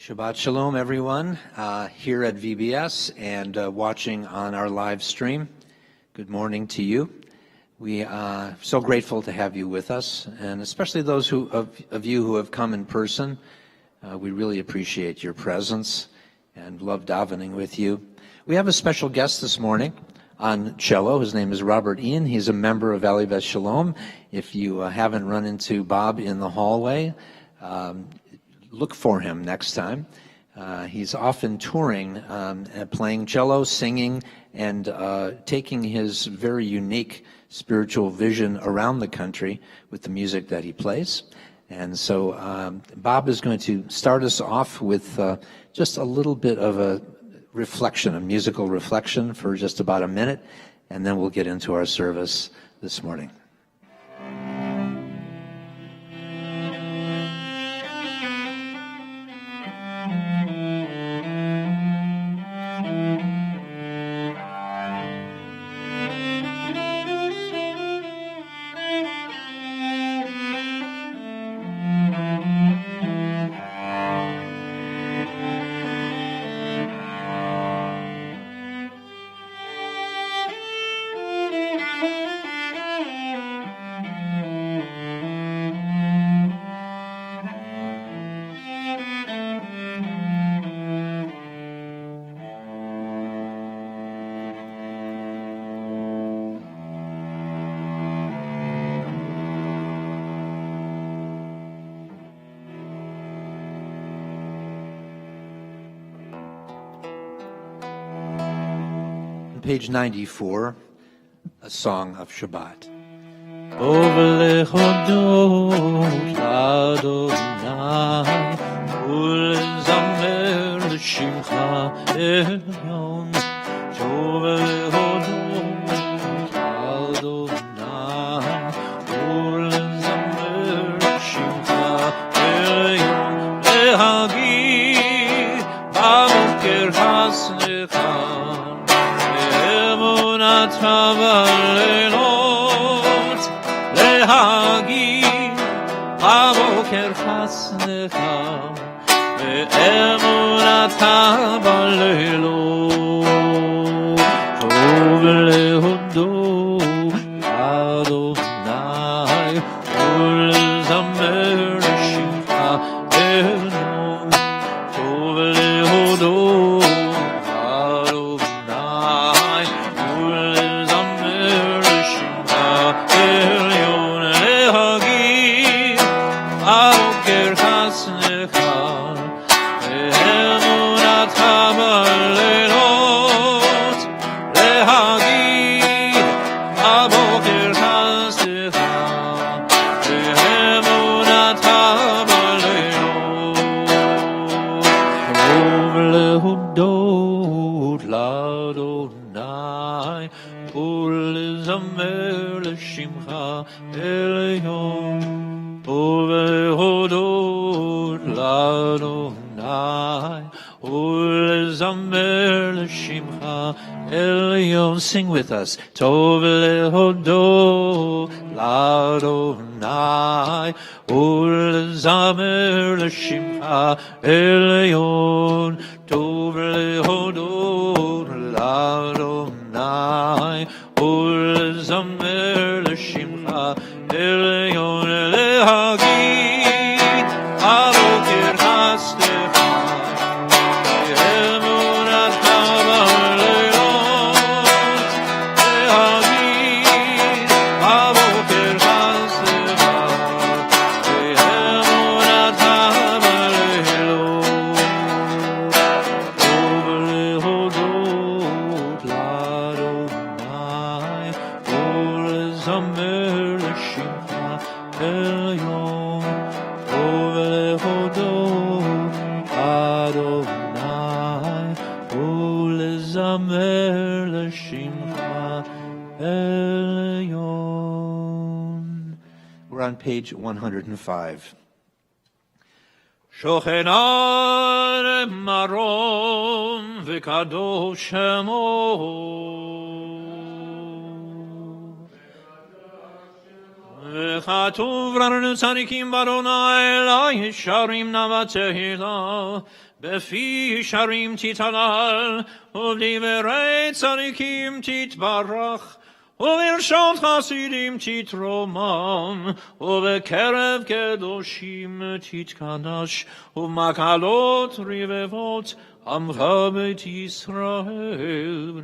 Shabbat Shalom, everyone, here at VBS and watching on our live stream. Good morning to you. We are so grateful to have you with us, and especially those of you who have come in person. We really appreciate your presence and love davening with you. We have a special guest this morning on cello. His name is Robert Ian. He's a member of Valley Beth Shalom. If you haven't run into Bob in the hallway, look for him next time. He's often touring, playing cello, singing, and taking his very unique spiritual vision around the country with the music that he plays. And so Bob is going to start us off with just a little bit of a reflection, a musical reflection for just about a minute, and then we'll get into our service this morning. Page 94, a song of Shabbat. Sing with us. Tov lehodo l'Adonai, ulzamer l'shimcha elyon. Tov lehodo l'Adonai, ulzamer l'shimcha elyon. Lehagid aboker hastecha. On page 105. Shochenar marom v'kadosh shemo וכתוב רננו צדיקים באדוני לא ישרים נאווה תהילה בפי ישרים תתהלל ובדברי צדיקים תתברך ובלשון חסידים תתרומם ובקרב קדושים תתקדש ובמקהלות רבבות עמך בית ישראל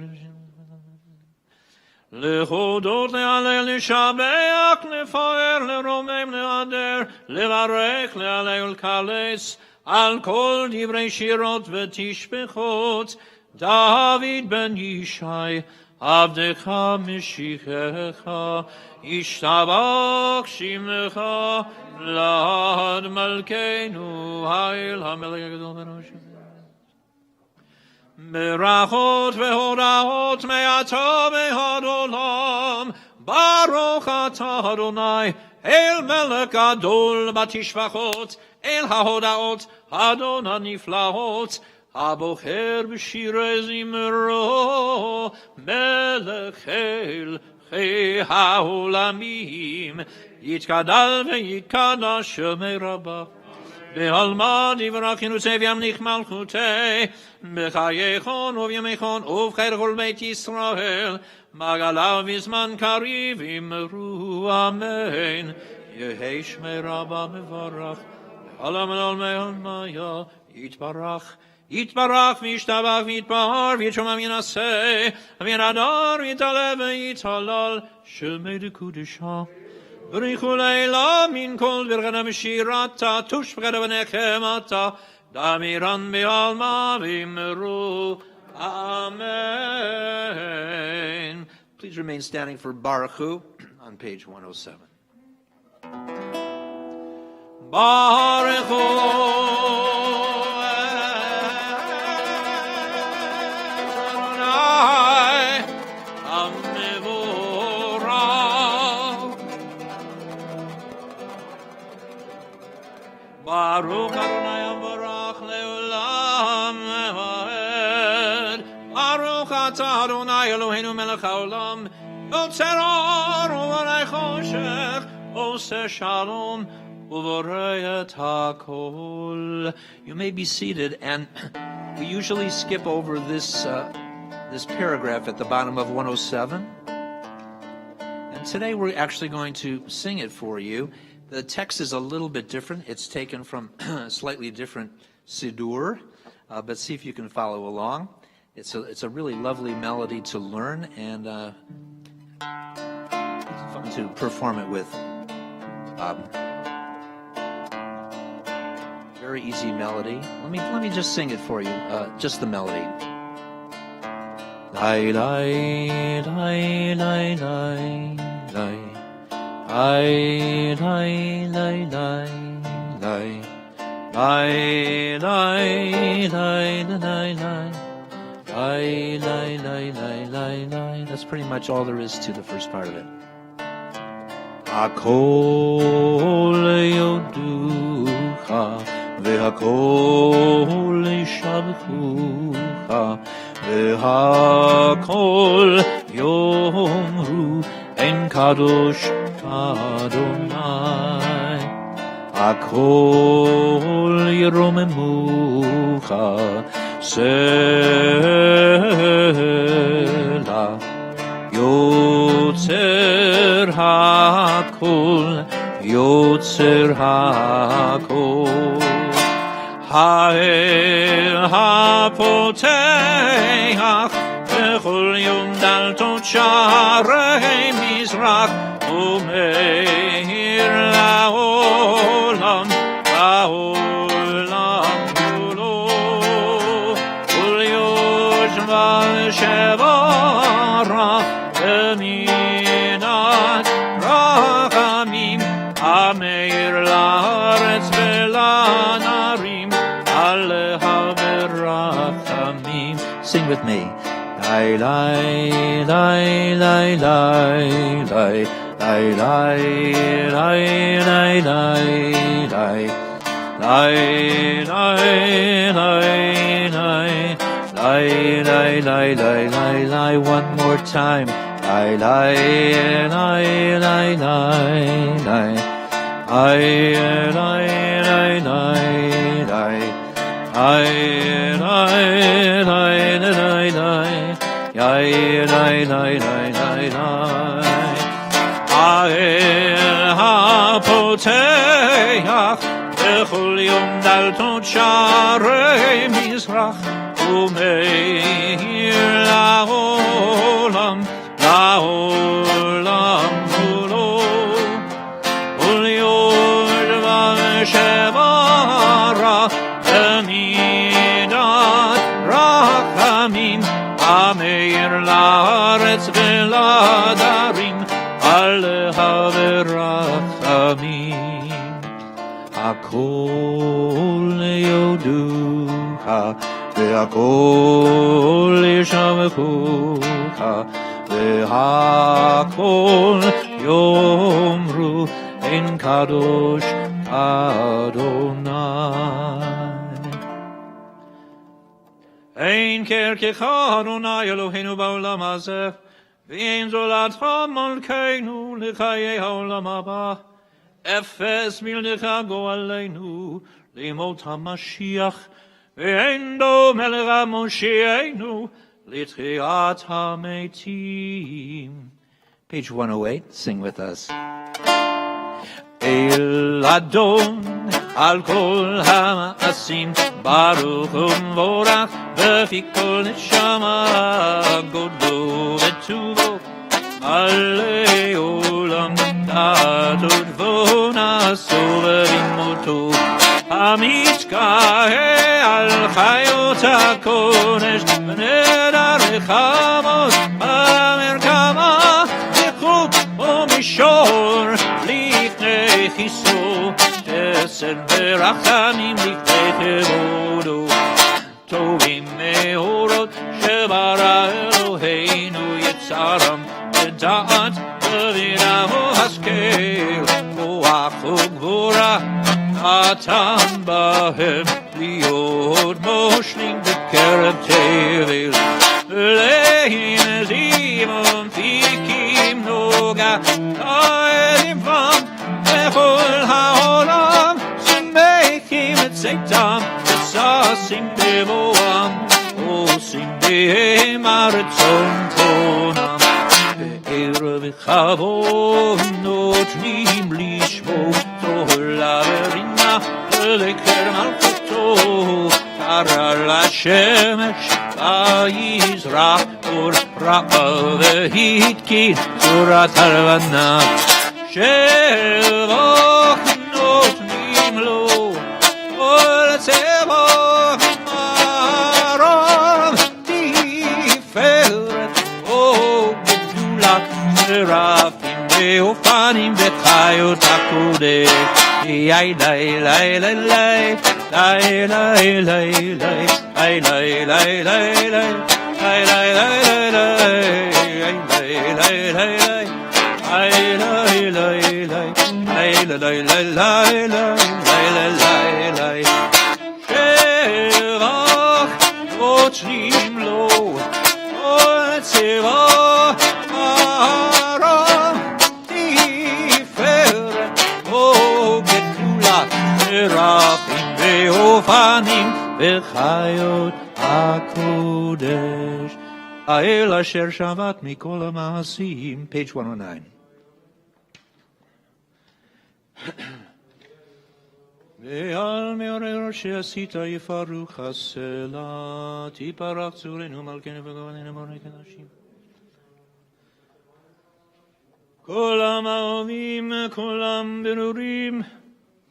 להודות, להלל, לשבח, לפאר, לרומם, להדר, לברך, להלל, לקלס, על כל דברי שירות ותשבחות, דוד בן ישי, עבדך משיחך, ישתבח שמך, לעד מלכנו, האל המלך הגדול בראשו. ברכות והודעות מעתה ועד עולם, ברוך אתה אדוני, אל מלך גדול בתשבחות, אל ההודעות, אדון הנפלאות, הבוחר בשירי זמרו, מלך חי העולמים, יתגדל ויקדש שמי רבה. בעלמא דברכנו צב ימליך מלכותי, בחייכון ובימיכון ובחיי כל בית ישראל, מגלה בזמן קריב אמרו אמן. יהי שמי רבה מברך, לעולם ולעולמי עלמיה, יתברך. יתברך וישתבח ויתפאר ויתשומם ינשא, וירדר ויתעלה ויתהלל, שמי דקודשה. בריחו לילה מן כל ברכנה ושירתה, תושבחת ונחמתה, דמירן בעלמא ואמרו Amen. Please remain standing for Baruch Hu on page 107. Baruch Hu Baruch Adonai Avarach Leolam Evaed. Baruch Atah Adonai Eloheinu Melech HaOlam Yotzer Or Uvorei Choshech Oseh Shalom Uvorei Et HaKol. You may be seated, and we usually skip over this paragraph at the bottom of 107. And today we're actually going to sing it for you. The text is a little bit different. It's taken from a slightly different Siddur, but see if you can follow along. It's a really lovely melody to learn, and it's fun to perform it with. Very easy melody. Let me just sing it for you. Just the melody. Lai lai lai lai lai lai. Lai, lai, lai, lai, lai, lai, lai, lai, lai, lai, lai, lai, lai, lai, lai. That's pretty much all there is to the first part of it. Hakol yoducha, ve'hakol yishabchucha, ve'hakol yomru en kadosh Adonai, Akol Yeromemucha, Sela, Yotzer Hakol, Yotzer Hakol, Ha'el HaPoteach, Bechol Yom Daltot Sharei Mizrach, Umeir la'olam, la'olam kulo, ul yoshva shevara, eminat rachamim, ameir la'aretz ve'la'narim, aleha berachamim. Sing with me. Lai, lai, lai, lai, lai, lai. Lai, lai, lai, lai, lai, lai, lai, lai, lai, lai, lai, lai, lai, lai, lai, one more time. Lay, lay, lay, lay, lay, lay. Lay, lay, lay, lay, lay. Lay, lay, lay, lay, lay. Lay, lay, lay, lay, lay, lay. האל הפותח בכל יום דלתות שערי מזרח ומאיר לעולם, לעולם כולו וליום דבר שברה במידת רחמים המאיר לארץ ולדרים על הרחמים הכל יודוך והכל ישבחוך והכל יאמרו אין קדוש אדוני אין כרכך אדוני אלוהינו בעולם הזה ואין זולתך מלכנו לחיי העולם הבא. אפס מלך גואלנו לימות המשיח, ואין דומה לך מושיענו לתחיית המתים. Page 108, sing with us. אל אדון על כל המעשים ברוך ומבורך בפי כל נשמה גודלו וטובו מלא עולם דעת ונעשו ורימותו המתגאה על חיות הקודש ונדר רחמות במרכבה בחוט ומישור לפני חיסו חסד ורחמים לפני כבודו טובים מאורות שברא אלוהינו יצרם ודעת ובינה והשכל כוח וגבורה נתן בהם להיות מושלים בקרב תבל להם זיו ומפיקים נוגה לעדים פעם בכל העולם שמחים את צאתם וששים בבואם עושים בהם הרצון תונם בערב וכבוד נותנים לשמו תהילה ורינה ולקר מלכותו קרא לשמש ויזרח אור רעה והתקין צורת הלבנה שבח נותנים לו כל צבח מרום תפארת או גדולה שרפים ואופנים וחיות הקודש יאי לי לי לי לי לי לי לי לי לי לי לי שבח נותנים לו כל צבא ארם תפארת או גדולה שרפים ואופנים וחיות הקודש האל אשר שבת מכל המעשים. Page 109. ועל מעורר שעשית יפרוך הסלע תפרח צורנו מלכנו וגואלנו מורי קדושים כולם אוהבים כולם ברורים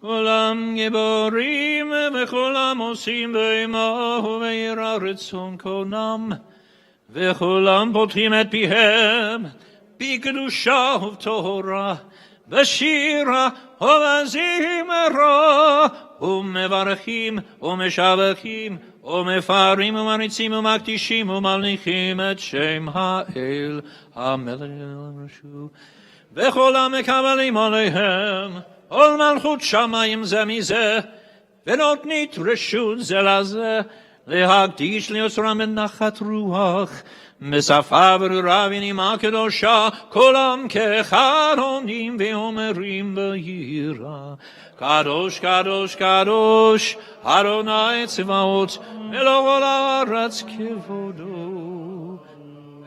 כולם גיבורים וכולם עושים באימה וביראה רצון קונם וכולם פותחים את פיהם בקדושה ובטהרה בשירה ובזמרה ומברכים ומשבחים ומפארים ומריצים ומקדישים וממליכים את שם האל המלך הרשו וכולם מקבלים עליהם כל מלכות שמיים זה מזה ונותנית רשות זה לזה להקדיש ליוצרם בנחת רוח, בשפה ברורה ונימה קדושה, כולם כאחד עומדים ואומרים ביראה. קדוש, קדוש, קדוש, אדוני צבאות, מלוא כל הארץ כבודו.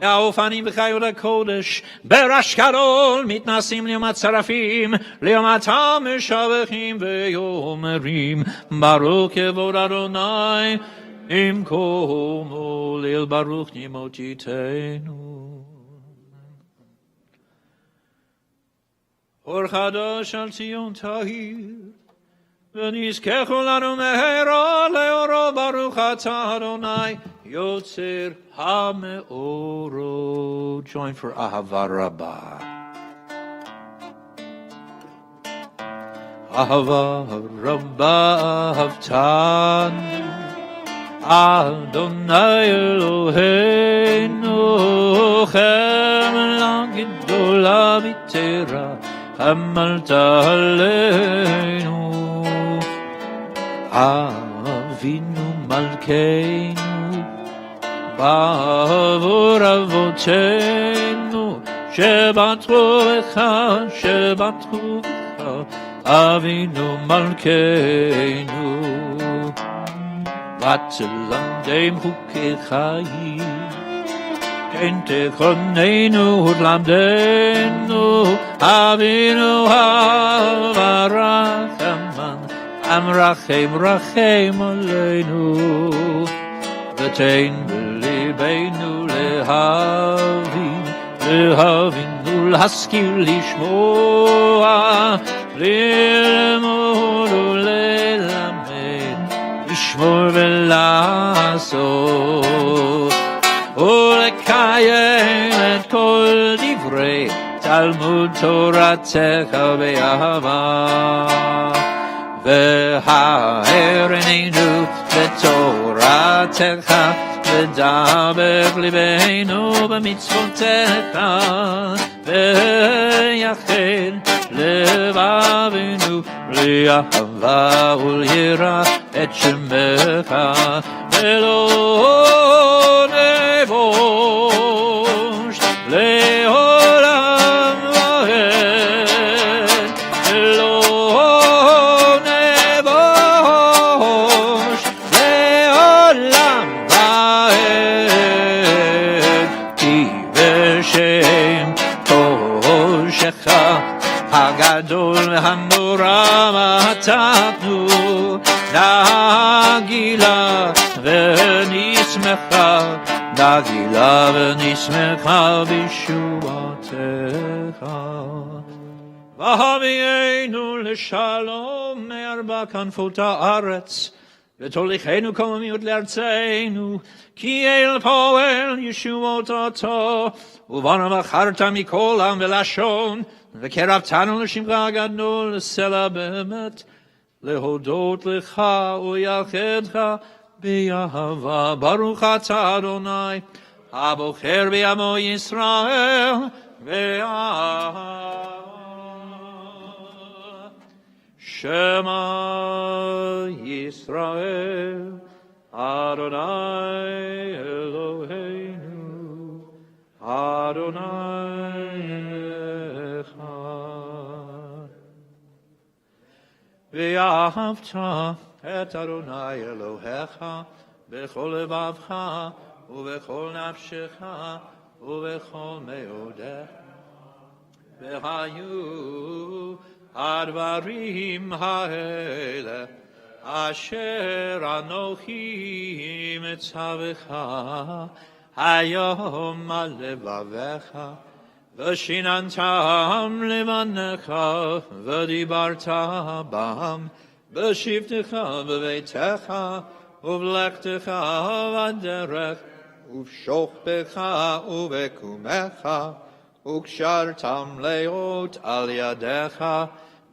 האופנים בחיות הקודש, ברעש גדול, מתנסים ליום הצרפים, ליום התם משבחים ואומרים, ברוך כבוד אדוני, עם קומו ליל ברוך נמותיתנו. אור חדש על ציון תאיר, ונזכה כולנו מהרה לאורו, ברוך אתה אדוני יוצר המאורות. Join for אהבה רבה. אהבה רבה אהבתנו, אדוני אלוהינו, חמלה גדולה ויתרה, חמלת עלינו. אבינו מלכנו, בעבור אבותינו, שבטחו בך, שבטחו בך, אבינו מלכנו. ותלמדם חוקי חיים, כן תכוננו ותלמדנו, אבינו הרחמן, המרחם רחם עלינו. ותן בליבנו להבין ולהשכיל לשמוע, ללמוד וללמד, לשמור ולעשות, ולקיים את כל דברי תלמוד תורתך באהבה. והאר עינינו בתורתך, ודבק ליבנו במצוותיך, ויחד לבבינו לאהבה וליראה את שמך, ולא נבוש לעולם ועד, ולא נבוש לעולם ועד, כי בשם קודשך הגדול והנורא מתנו, נגילה ונשמחה, נגילה ונשמחה בישועתך. והביאנו לשלום מארבע כנפות הארץ, ותוליכנו כל מיעוט לארצנו, כי אל פועל ישועות אותו, ובנו בחרת מכל עם ולשון, וקרבתנו לשמך הגדול לסלע באמת, להודות לך ויחדך באהבה. ברוך אתה אדוני הבוחר בעמו ישראל באהבה. שמע ישראל אדוני אלוהינו אדוני אחד. ואהבת את אדוני אלוהיך בכל לבבך ובכל נפשך ובכל מאודך. והיו הדברים האלה אשר אנוכי מצווך היום על לבביך, ושיננתם לבניך ודיברת בם בשבתך בביתך ובלכתך בדרך ובשוכבך ובקומך, וקשרתם להיות על ידיך,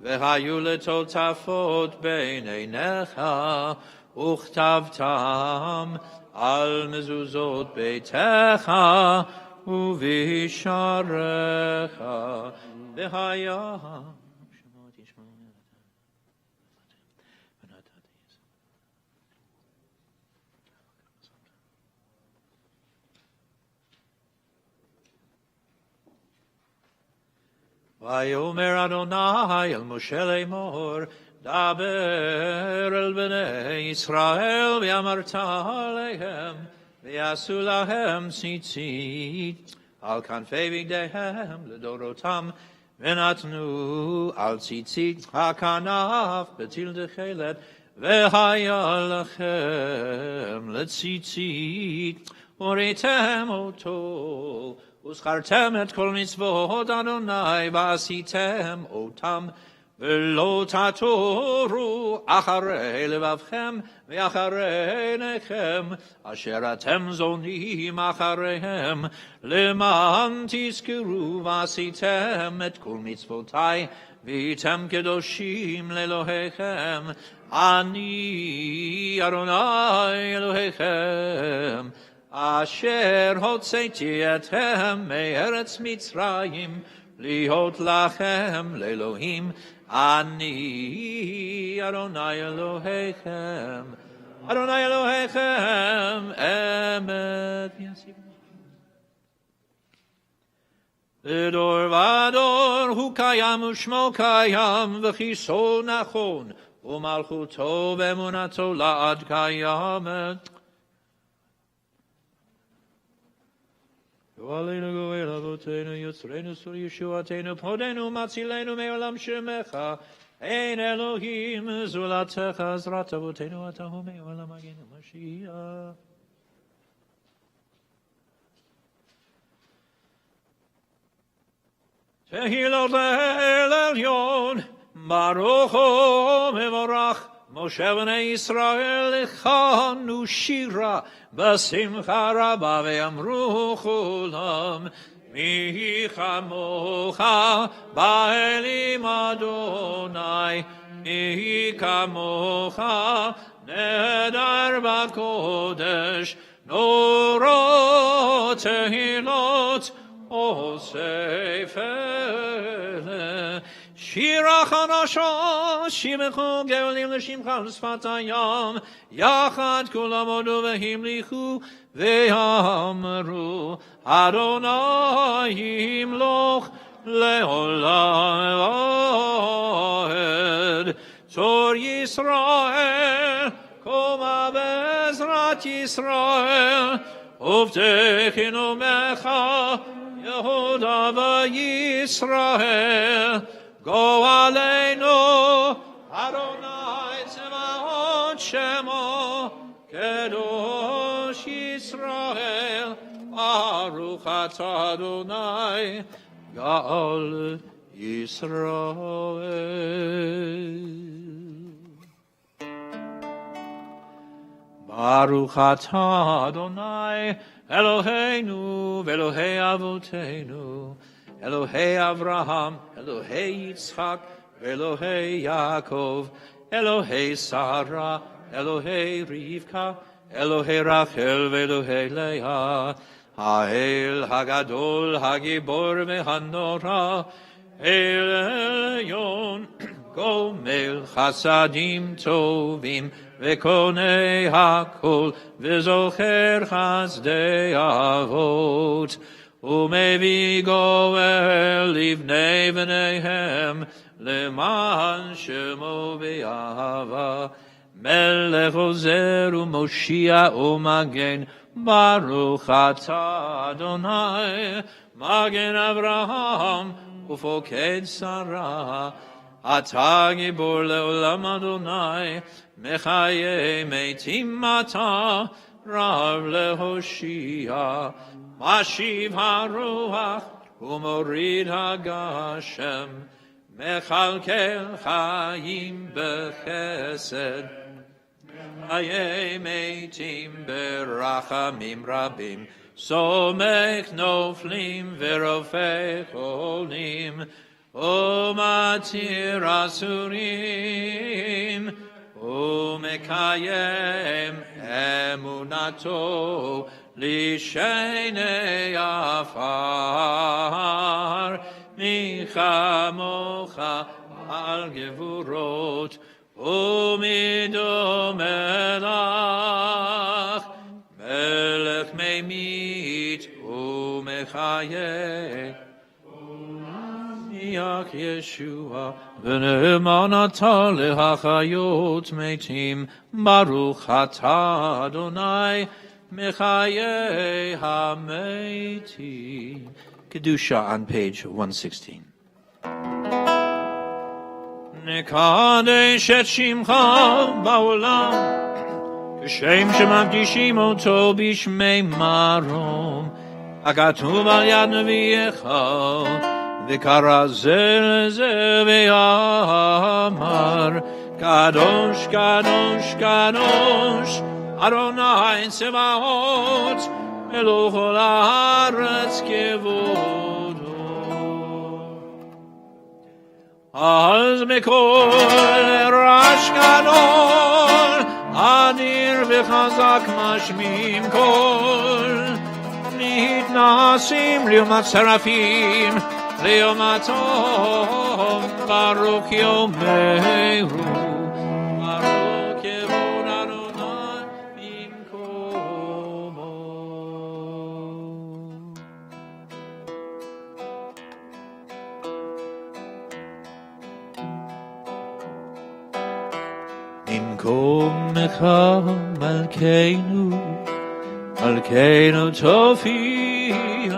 והיו לטוטפות בין עיניך, וכתבתם על מזוזות ביתך ובשעריך. והיה Vayomer Adonai el Moshe Lemor, Daber el Bnei Yisrael, V'amarta alehem, V'yasu lahem tzitzit, al kanfei vigdehem ledorotam, V'natnu al tzitzit hakanaf betil dechelet, V'haya lachem letzitzit, Uritem oto, Uschartem et kol mitzvot Adonai, V'asitem otam, V'lo tatoru acharei levavchem, V'acharei nechem, Asher atem zonim achareihem, Leman tizkuru v'asitem et kol mitzvotai, V'item kedoshim lelohechem, Ani Adonai Elohechem, Asher hotzeiti ethem me'eretz Mitzrayim, lihot lachem le'elohim, ani Adonai Elohechem, Adonai Elohechem, emet V'dor v'ador hu kayam u'shmo kayam, v'chiso nachon, u'malchuto v'emunato la'ad kayamet. Go'aleinu go'el avotenu yotzreinu sur Yeshuatenu podenu matzilenu me'olam shemecha ein Elohim zulatecha azrat avotenu atahu me'olam agenu Mashiach. Tehilot le'el elyon Baruch hu mevorach Moshe b'nei Yisrael echanu shira b'simcha rabba ve'amru chulam mi chamocha ba'elim Adonai mi kamocha nedar b'kodesh norot tehilot o sefer Shira chanasha, shimechu geolim l'shimcha l'sfatayam, yachad kulam odu v'himlichu, ve'amru, Adonai yimloch le'olam v'ed. Tzor Yisrael, koma be'ezrat Yisrael, uvtechinu mecha, Yehuda v'Yisrael, Go aleinu, Adonai Tzemaot Shemo, Kedosh Yisrael, Baruch atah Adonai, Gaal Yisrael. Baruch atah Adonai, Eloheinu, Ve'Elohei Avotenu, Elohei Avraham, Elohei Yitzchak, Elohei Yaakov, Elohei Sarah, Elohei Rivka, Elohei Rachel, Elohei Leah, Ha'el Hagadol, Hagibor ve'Hanora, El Elyon, Gomel Chasadim Tovim, Ve'konei Hakol, Ve'zocher Chazdei Avot, Umevi goel livnei v'neihem leman shemo v'yahava melech ozer u'moshia u'magen baruch atah Adonai magen Avraham u'foked Sarah atah gibor le'olam Adonai mechaye meitim atah rav lehoshia Mashiv haruach umorid hagashem mechalkel chayim bechesed Haye meitim berachamim rabim somech noflim verofei cholim umatir asurim umekayem emunato Lishenei afar michamocha al gevurot umido melach melech meimit umechaye Mashiach Yeshua, v'ne'emanata lehachayot metim, Baruch atah Adonai, mechayei hametim. Kedusha on page 116. נקדש את שמך בעולם, כשם שמקדישים אותו בשמי מרום, הכתוב על יד נביאך, וקרא זה לזה ואמר, קדוש, קדוש, קדוש, אדוני צבאות, מלוך כל הארץ כבודו. אז בכל רעש גדול, אדיר וחזק משמיעים קול, מתנשאים לעומת שרפים, לעומתו ברוך יאמרו, ברוך יבוא אדוני במקומו. במקומך מלכנו, מלכנו תופיע,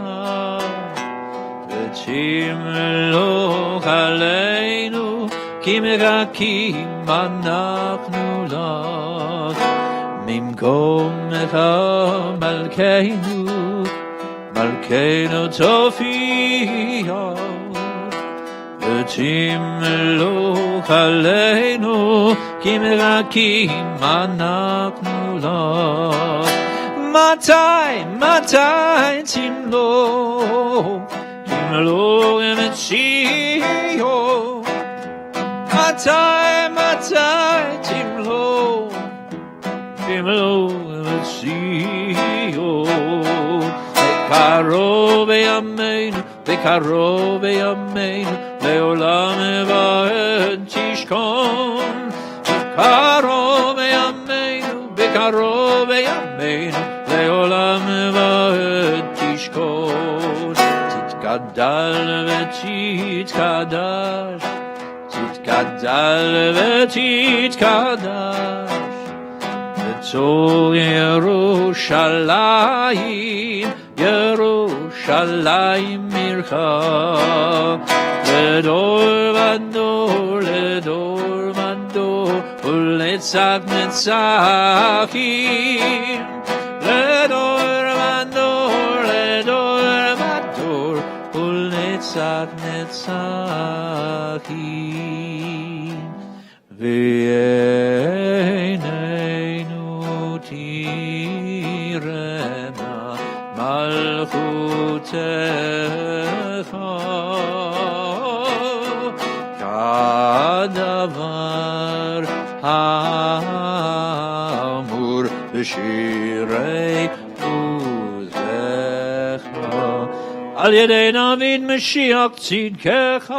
ותמלוך עלינו, כי מחכים אנחנו לך. במקומך מלכנו, מלכנו תופיע, ותמלוך עלינו, כי מחכים אנחנו לך. מתי, מתי תמלוך, תמלוך מציון. מתי, מתי תמלוך, תמלוך מציון. בקרוב בימינו, בקרוב בימינו, לעולם ועד תשכון. בקרוב בימינו, בקרוב בימינו, לעולם ועד תשכון. תתגדל ותתקדש, תתגדל ותתקדש, בצור ירושלים, ירושלים עירך, לדור ודור, לדור ודור, ולנצח נצחים. לדור ודור, לדור ודור, ולנצח נצחים. ועינינו תראנה מלכותך, כדבר האמור בשירי עוזך. על ידי דוד משיח צדקך,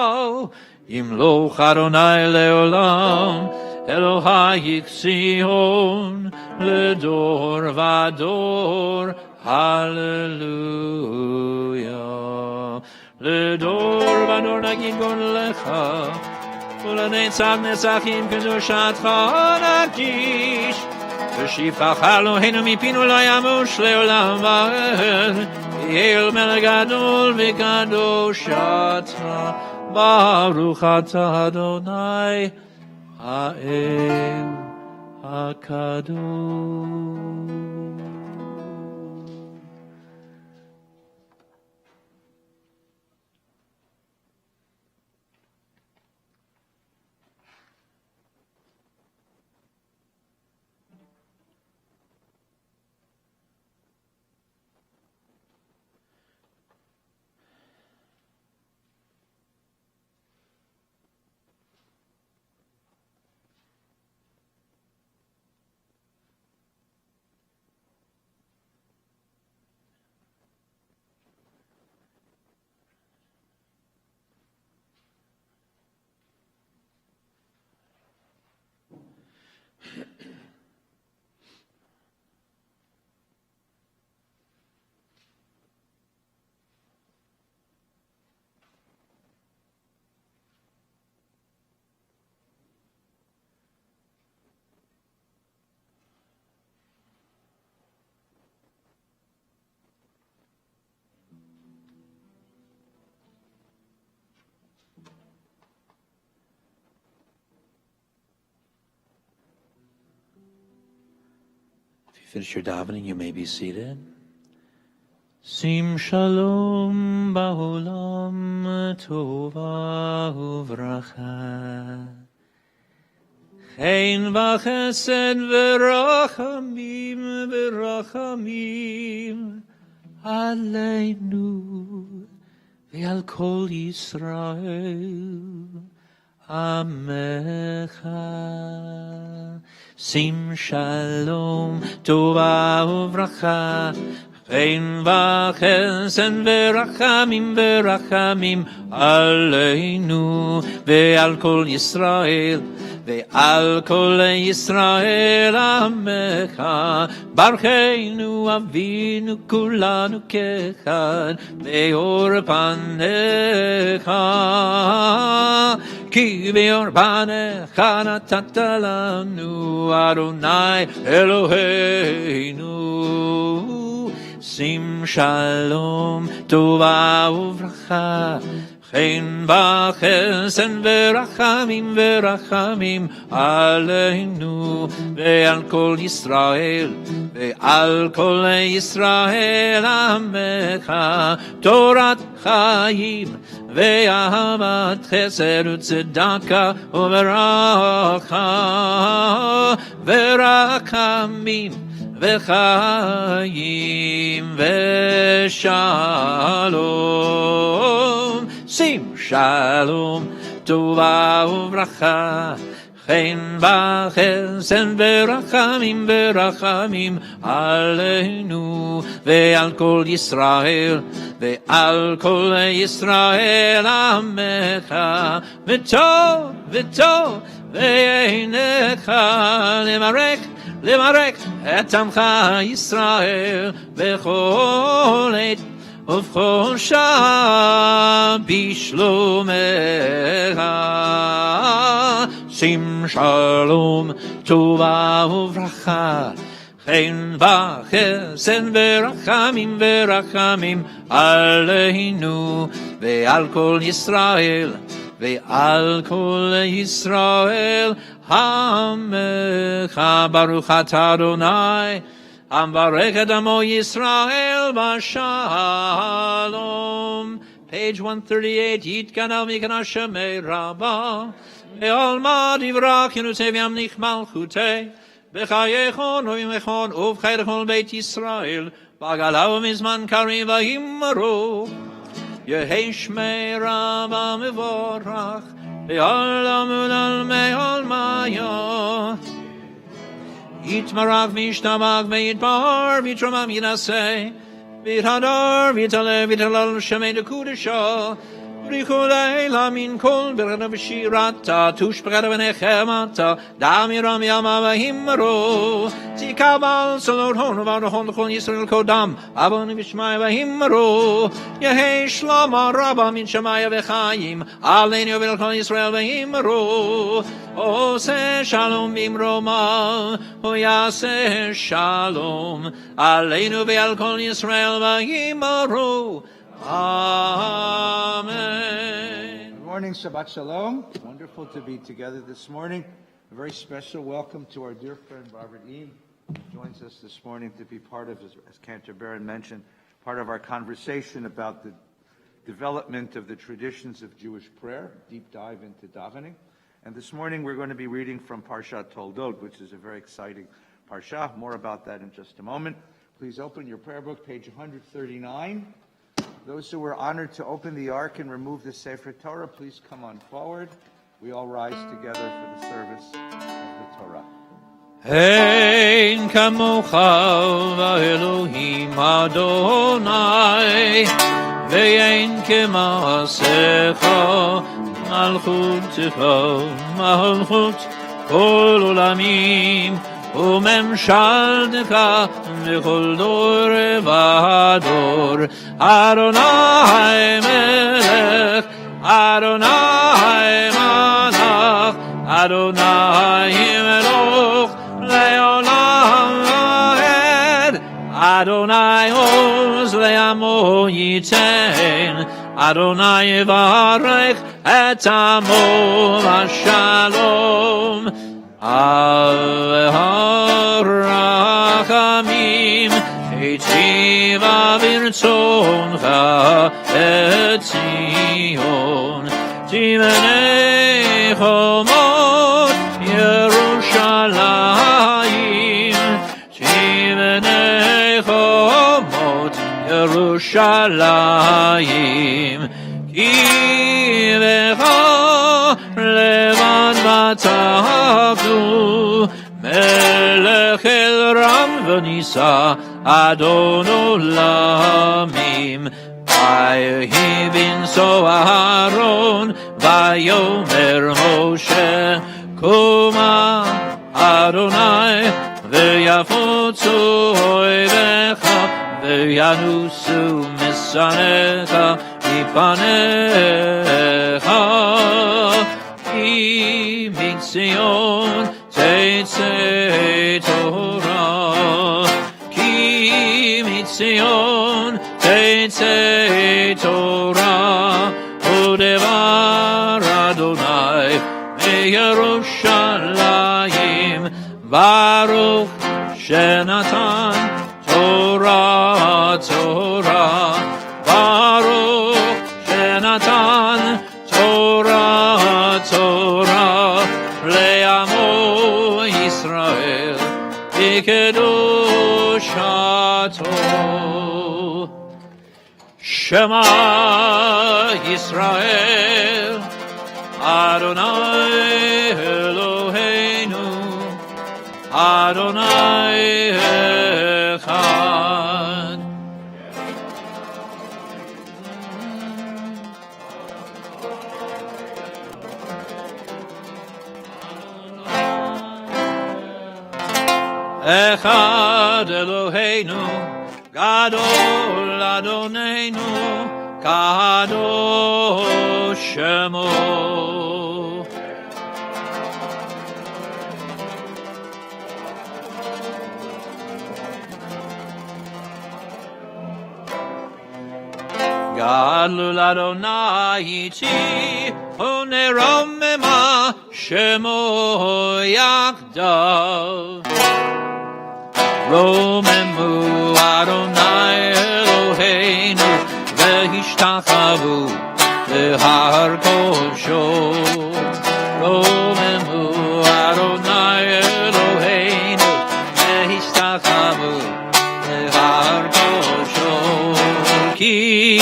ימלוך אדוני לעולם, אלוהי ציון לדור ודור. הללויה. לדור ודור נגיד גודלך, ולנצח נצחים קדושתך נקדיש. ושפך אלוהינו מפינו לא ימוש לעולם ועד, יהיה מלך גדול וקדושתך. ברוך אתה אדוני האל הקדוש. Finish your davening, you may be seated. Sim shalom ba'olam tova uvracha. Chen v'chesed v'rachamim v'rachamim aleinu ve'al kol Yisrael Amecha. Sim shalom tova uvracha. Chen v'chesed v'rachamim v'rachamim aleinu ve'al kol Yisrael ve'al kol Yisrael Amecha. Barcheinu avinu kulanu kechad be'or panecha ki be'or panecha natata lanu Adonai Eloheinu. Sim shalom tova uvracha. Chen v'chesed v'rachamim v'rachamim aleinu ve'al kol Yisrael ve'al kol Yisrael Amecha. Torat chayim ve'ahavat chesed u'tzedaka u'veracha v'rachamim v'chayim v'shalom. Sim shalom tova uvracha. Chen v'chesed v'rachamim v'rachamim aleinu ve'al kol Yisrael ve'al kol Yisrael Amecha. V'tov v'tov ve'einecha levarech et amcha Yisrael v'chol עת ובכל שעה בשלומך. שים שלום טובה וברכה. chen v'chesed v'rachamim v'rachamim aleinu ve'al kol Yisrael ve'al kol Yisrael Hamecha. Baruch atah Adonai Amvarech et amo Yisrael b'shalom. Page 138. Yitkanal mikna shemei Rabbah ve'olma divrach yenusev yamnich malchutei b'chayechon u'vimechon uv'chayechon beit Yisrael b'galav mizman karim v'himru Yehei shmei Rabbah mevorach ve'olam ulal me'olmayo Yitmarach v'yishtamach ve'yitbar v'yitramam yinaseh v'yithadar v'yitalel shemei dekudesha v'richulei lamin kol berena v'shirata tushpereta v'nechemata damiram yama v'himro tikabal salot hon v'adachon l'chol Yisrael kodam avon v'shmai v'himro Yehei shlama rabba min shemaya v'chayim aleinu v'l'chol Yisrael v'himro Ose shalom bimroma Oyase shalom aleinu ve'al kol Yisrael v'himro Amen. Good morning, Shabbat Shalom. Wonderful to be together this morning. A very special welcome to our dear friend Robert E. who joins us this morning to be part of, as Cantor Barron mentioned, part of our conversation about the development of the traditions of Jewish prayer, deep dive into davening. And this morning we're going to be reading from Parshat Toldot, which is a very exciting parsha. More about that in just a moment. Please open your prayer book, page 139. Those who were honored to open the ark and remove the Sefer Torah, please come on forward. We all rise together for the service of the Torah. Ein kamocha v'Elohim Adonai ve'ein kema'asecha malchutecha malchut kol olamim וממשלתך בכל דור ודור אדוני מלך אדוני מלך אדוני מלוך לעולם ועד אדוני עוז לעמו ייתן אדוני יברך את עמו בשלום Al-Harach רחמים, היטיבה ברצונך את ציון, תבנה חומות ירושלים, תבנה חומות ירושלים, כי בך לבד בתעבדו, מלך אל רם ונישא, אדון עולמים. ויהי בנשוא אהרון, ויאמר משה, קומה אדוני, ויפוצו אויביך, וינוסו משנאיך מפניך. כי מציון תצא תורה, כי מציון תצא תורה, ודבר אדוני מירושלים. ברוך שנתן תורה תורה, ברוך שנתן תורה תורה, לעמו ישראל בקדושתו. שמע ישראל, אדוני אלוהינו, אדוני אחד. אחד אלוהינו, גדול אדוננו, קדוש שמו. גדול אדוני איתי, ונרוממה שמו יחדיו. רוממו אדוני אלוהינו, והשתחוו להר קודשו. רוממו אדוני אלוהינו, והשתחוו להר קודשו. כי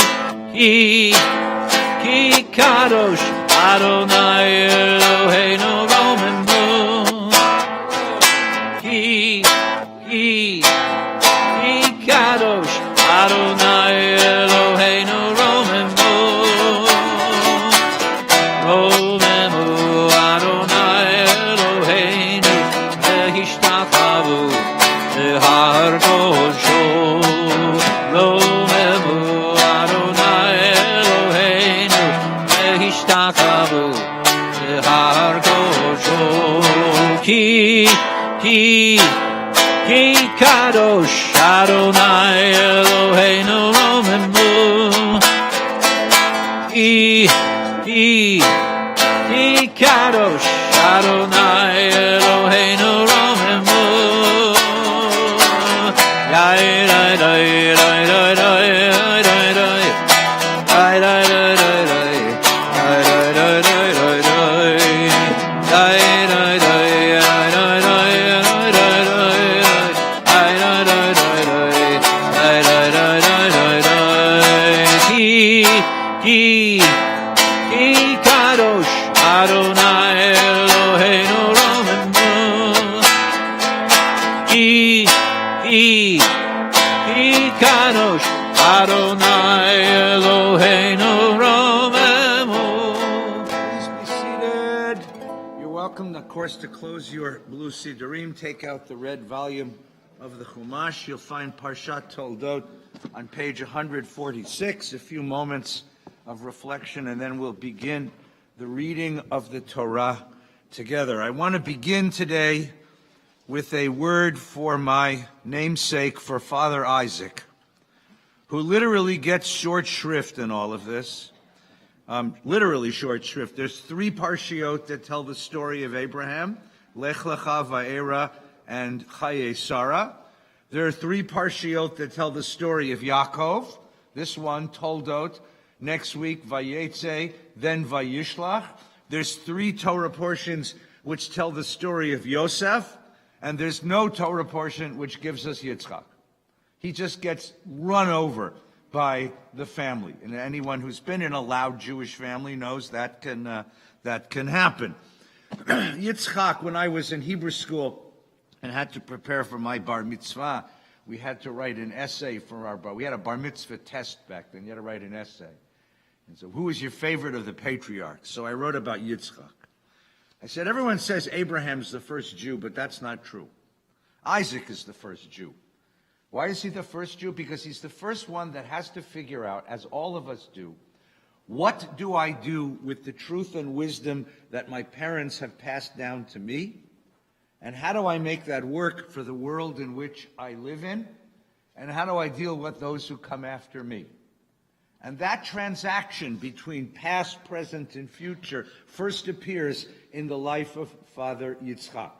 קדוש אדוני אלוהינו, רוממו. כי קדוש אדוני אלוהינו, רוממו. רוממו אדוני אלוהינו, והשתחוו להר קודשו. רוממו אדוני אלוהינו, והשתחוו להר קודשו. כי קדוש אדוני אלוהינו, רוממו. כי קדוש אדוני אלוהינו, רוממו. די די די די די די די די כי קדוש אדוני אלוהינו, רוממו. כי קדוש אדוני אלוהינו, רוממו. Please be seated. You're welcome, of course, to close your blue Siddurim. Take out the red volume of the Chumash. You'll find Parshat Toldot on page 146. A few moments of reflection, and then we'll begin the reading of the Torah together. I want to begin today with a word for my namesake, for Father Isaac, who literally gets short shrift in all of this. Literally short shrift. There's 3 parshiot that tell the story of Abraham, Lech Lecha, Va'era, and Chaye Sarah. There are 3 parshiot that tell the story of Yaakov. This one, Toldot. Next week, Vayetze, then Vayishlach. There's 3 Torah portions which tell the story of Yosef, and there's no Torah portion which gives us Yitzchak. He just gets run over by the family. And anyone who's been in a loud Jewish family knows that can happen. Yitzchak, when I was in Hebrew school and had to prepare for my bar mitzvah, we had to write an essay for our bar. We had a bar mitzvah test back then. You had to write an essay. And so, who was your favorite of the patriarchs? So I wrote about Yitzchak. I said, everyone says Abraham's the first Jew, but that's not true. Isaac is the first Jew. Why is he the first Jew? Because he's the first one that has to figure out, as all of us do, what do I do with the truth and wisdom that my parents have passed down to me? And how do I make that work for the world in which I live in? And how do I deal with those who come after me? And that transaction between past, present, and future first appears in the life of Father Yitzchak.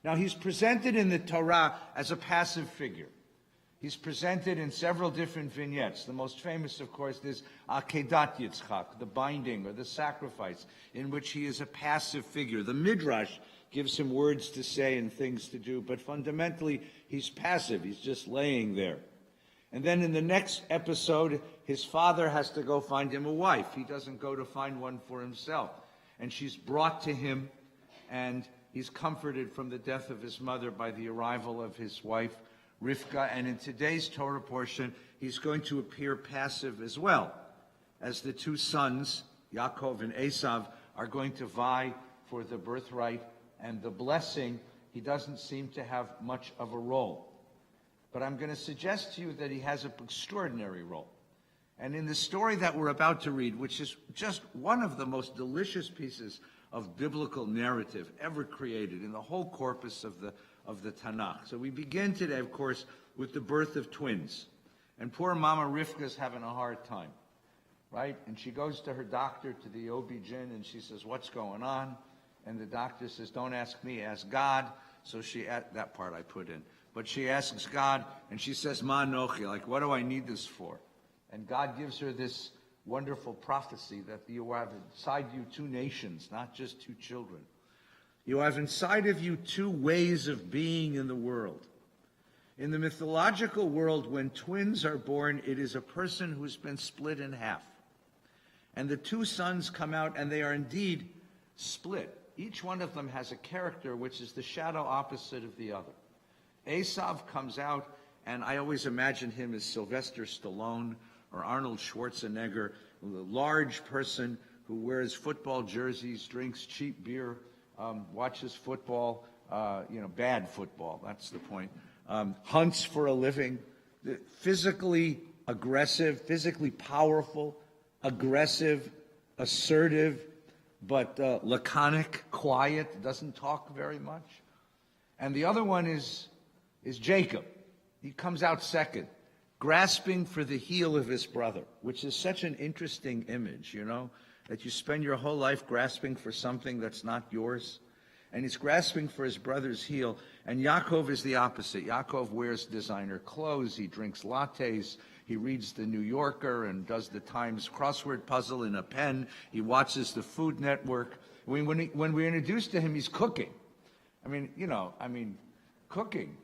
Now, he's presented in the Torah as a passive figure. He's presented in several different vignettes. The most famous, of course, is Akedat Yitzchak, the binding or the sacrifice, in which he is a passive figure. The Midrash gives him words to say and things to do, but fundamentally, he's passive. He's just laying there. And then in the next episode, his father has to go find him a wife. He doesn't go to find one for himself. And she's brought to him, and he's comforted from the death of his mother by the arrival of his wife, Rivka. And in today's Torah portion, he's going to appear passive as well, as the 2 sons, Yaakov and Esav, are going to vie for the birthright and the blessing. He doesn't seem to have much of a role. But I'm going to suggest to you that he has an extraordinary role. And in the story that we're about to read, which is just one of the most delicious pieces of biblical narrative ever created in the whole corpus of the Tanakh. So we begin today, of course, with the birth of twins. And poor Mama Rivka's having a hard time, right? And she goes to her doctor, to the OB-GYN, and she says, what's going on? And the doctor says, don't ask me, ask God. So that part I put in. But she asks God, and she says, Ma nochi, like, what do I need this for? And God gives her this wonderful prophecy that you have inside you 2 nations, not just 2 children. You have inside of you 2 ways of being in the world. In the mythological world, when twins are born, it is a person who's been split in half. And the 2 sons come out, and they are indeed split. Each one of them has a character which is the shadow opposite of the other. Esav comes out, and I always imagine him as Sylvester Stallone or Arnold Schwarzenegger, a large person who wears football jerseys, drinks cheap beer, watches football, bad football, that's the point, hunts for a living, physically aggressive, physically powerful, aggressive, assertive, but laconic, quiet, doesn't talk very much. And the other one is Jacob. He comes out second, grasping for the heel of his brother, which is such an interesting image, that you spend your whole life grasping for something that's not yours. And he's grasping for his brother's heel. And Yaakov is the opposite. Yaakov wears designer clothes. He drinks lattes. He reads the New Yorker and does the Times crossword puzzle in a pen. He watches the Food Network. When we're introduced to him, he's cooking. Cooking,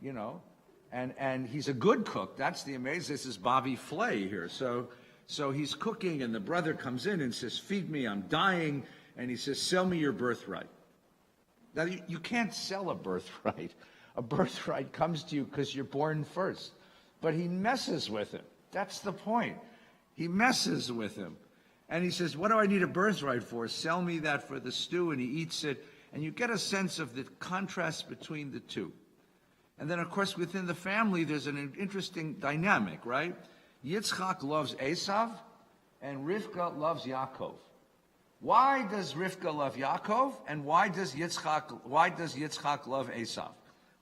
and he's a good cook. That's the amazing. This is Bobby Flay here. So he's cooking, and the brother comes in and says, feed me, I'm dying. And he says, sell me your birthright. Now, you can't sell a birthright. A birthright comes to you because you're born first. But he messes with him. That's the point. He messes with him. And he says, what do I need a birthright for? Sell me that for the stew. And he eats it. And you get a sense of the contrast between the 2. And then, of course, within the family, there's an interesting dynamic, right? Yitzchak loves Esav, and Rivka loves Yaakov. Why does Rivka love Yaakov, and why does Yitzchak love Esav?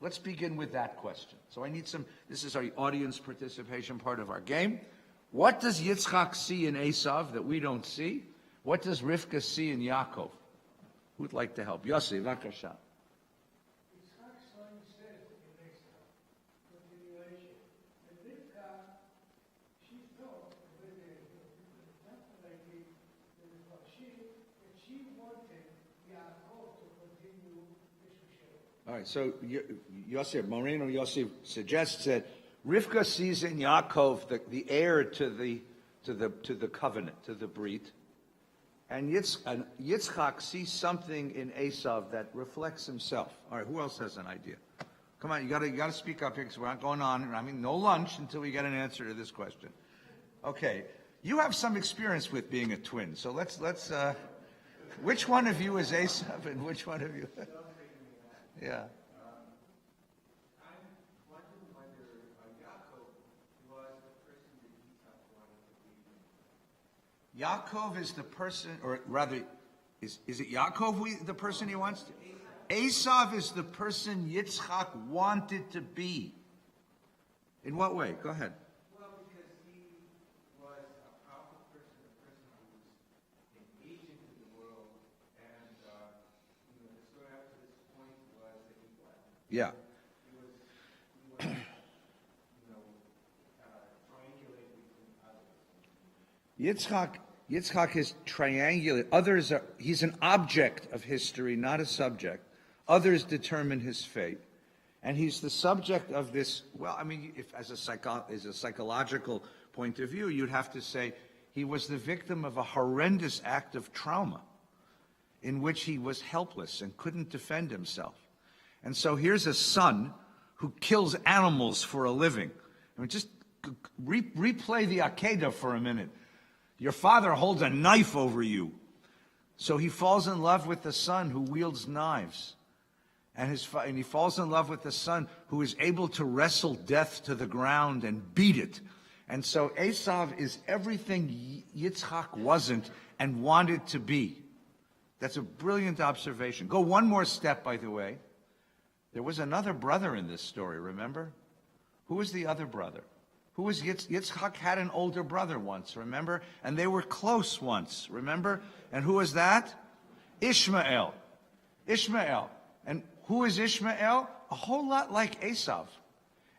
Let's begin with that question. So I need this is our audience participation part of our game. What does Yitzchak see in Esav that we don't see? What does Rivka see in Yaakov? Who'd like to help? Yossi, Vakasha. Yitzchak's son says in Esav, continuation, All right, so Yosef, Moreno Yosef suggests that Rivka sees in Yaakov the heir to the covenant, to the brit, and Yitzchak sees something in Esav that reflects himself. All right, who else has an idea? Come on, you gotta speak up here because we're not going on. I mean, no lunch until we get an answer to this question. Okay, you have some experience with being a twin, so let's. Which one of you is Esav and which one of you? Yeah. Yaakov is the person, or rather, is it Yaakov the person he wants to? Esav is the person Yitzchak wanted to be. In what way? Go ahead. Well, because he was a powerful person, a person who was an agent in the world, and the story up to this point was that he was. Yeah. He was triangulated between others. Yitzchak is triangular. He's an object of history, not a subject. Others determine his fate. And he's the subject of this, well, I mean, if as a psychological point of view, you'd have to say he was the victim of a horrendous act of trauma in which he was helpless and couldn't defend himself. And so here's a son who kills animals for a living. I mean, just replay the Akedah for a minute. Your father holds a knife over you. So he falls in love with the son who wields knives. And he falls in love with the son who is able to wrestle death to the ground and beat it. And so Esav is everything Yitzchak wasn't and wanted to be. That's a brilliant observation. Go one more step, by the way. There was another brother in this story, remember? Who was the other brother? Who was Yitzchak had an older brother once, remember? And they were close once, remember? And who was that? Ishmael. Ishmael. And who is Ishmael? A whole lot like Esav.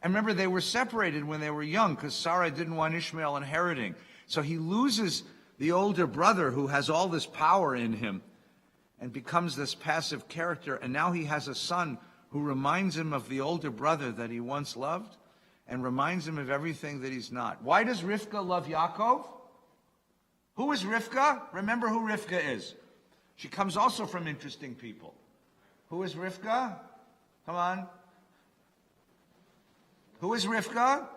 And remember, they were separated when they were young because Sarah didn't want Ishmael inheriting. So he loses the older brother who has all this power in him and becomes this passive character. And now he has a son who reminds him of the older brother that he once loved and reminds him of everything that he's not. Why does Rivka love Yaakov? Who is Rivka? Remember who Rivka is. She comes also from interesting people. Who is Rivka? Come on. Who is Rivka?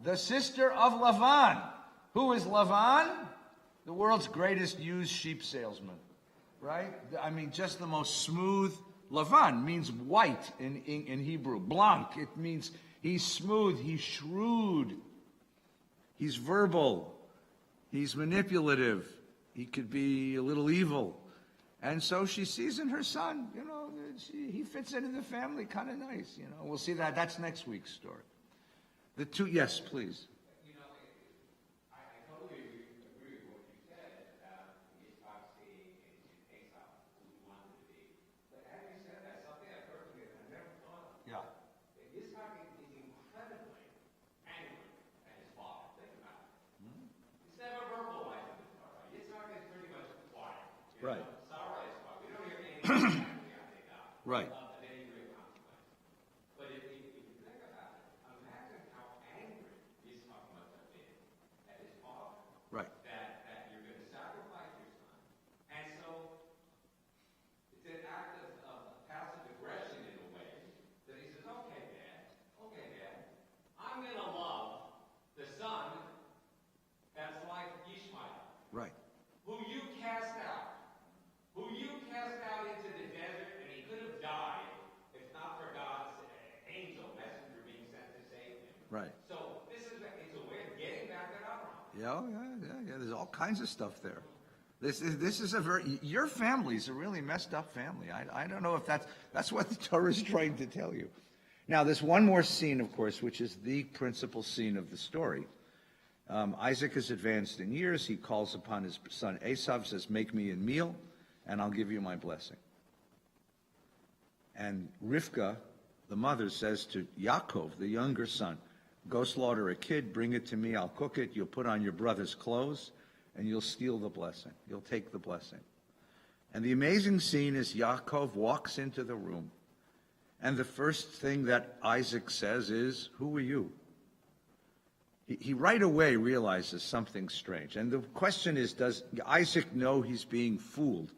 The sister of Lavan. Who is Lavan? The world's greatest used sheep salesman. Right? I mean, just the most smooth. Lavan means white in Hebrew. Blanc. It means he's smooth. He's shrewd. He's verbal. He's manipulative. He could be a little evil. And so she sees in her son, he fits into the family kind of nice, We'll see that. That's next week's story. Yes, please. I totally agree with what you said about Yitzchak seeing in Esav who he wanted to be. But having said that, something I've heard from you and I never thought of. Yeah. Yitzchak is incredibly angry at his father. Think about it. Mm-hmm. He's never verbalized it. Yitzchak is pretty much quiet. Right. Right. But if you think about it, imagine how angry Yitzchak must have been at his father. Right. That you're going to sacrifice your son. And so it's an act of passive aggression in a way that he says, okay, Dad, I'm going to love the son that's like Ishmael. Right. Who you cast out. Who you cast out into the desert, and he could have died if not for God's angel messenger being sent to save him. Right. So it's a way of getting back at Abraham. Yeah. There's all kinds of stuff there. This is your family's a really messed up family. I don't know if that's what the Torah is trying to tell you. Now, there's one more scene, of course, which is the principal scene of the story. Isaac is advanced in years. He calls upon his son Esav, says, make me a meal, and I'll give you my blessing. And Rivka, the mother, says to Yaakov, the younger son, go slaughter a kid, bring it to me, I'll cook it, you'll put on your brother's clothes, and you'll steal the blessing. You'll take the blessing. And the amazing scene is Yaakov walks into the room, And the first thing that Isaac says is, "Who are you?" He right away realizes something strange. And the question is, does Isaac know he's being fooled?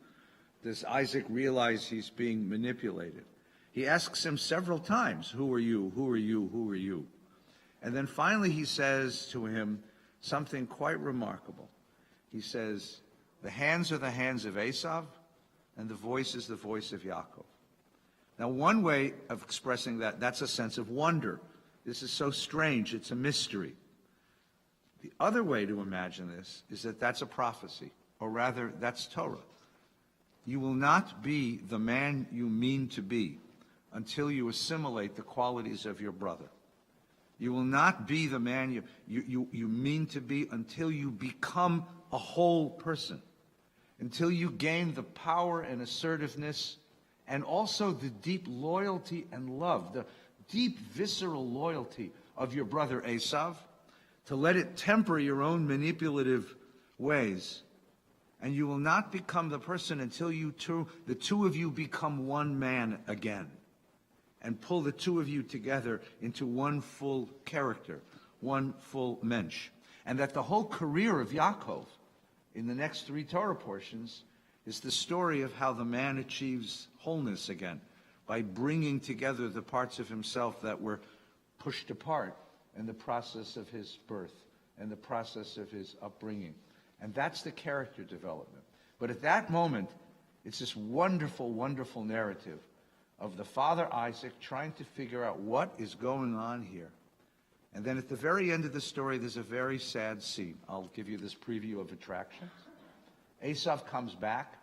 Does Isaac realize he's being manipulated? He asks him several times, "Who are you? Who are you? Who are you?" And then finally he says to him something quite remarkable. He says, "The hands are the hands of Esau, and the voice is the voice of Yaakov." Now, one way of expressing that's a sense of wonder. This is so strange, it's a mystery. The other way to imagine this is that that's a prophecy, or rather, that's Torah. You will not be the man you mean to be until you assimilate the qualities of your brother. You will not be the man you mean to be until you become a whole person, until you gain the power and assertiveness and also the deep loyalty and love, the deep visceral loyalty of your brother Esau, to let it temper your own manipulative ways. And you will not become the person until the two of you become one man again and pull the two of you together into one full character, one full mensch. And that the whole career of Yaakov in the next 3 Torah portions is the story of how the man achieves wholeness again by bringing together the parts of himself that were pushed apart in the process of his birth and the process of his upbringing. And that's the character development. But at that moment, it's this wonderful, wonderful narrative of the father Isaac trying to figure out what is going on here. And then at the very end of the story, there's a very sad scene. I'll give you this preview of attractions. Esau comes back,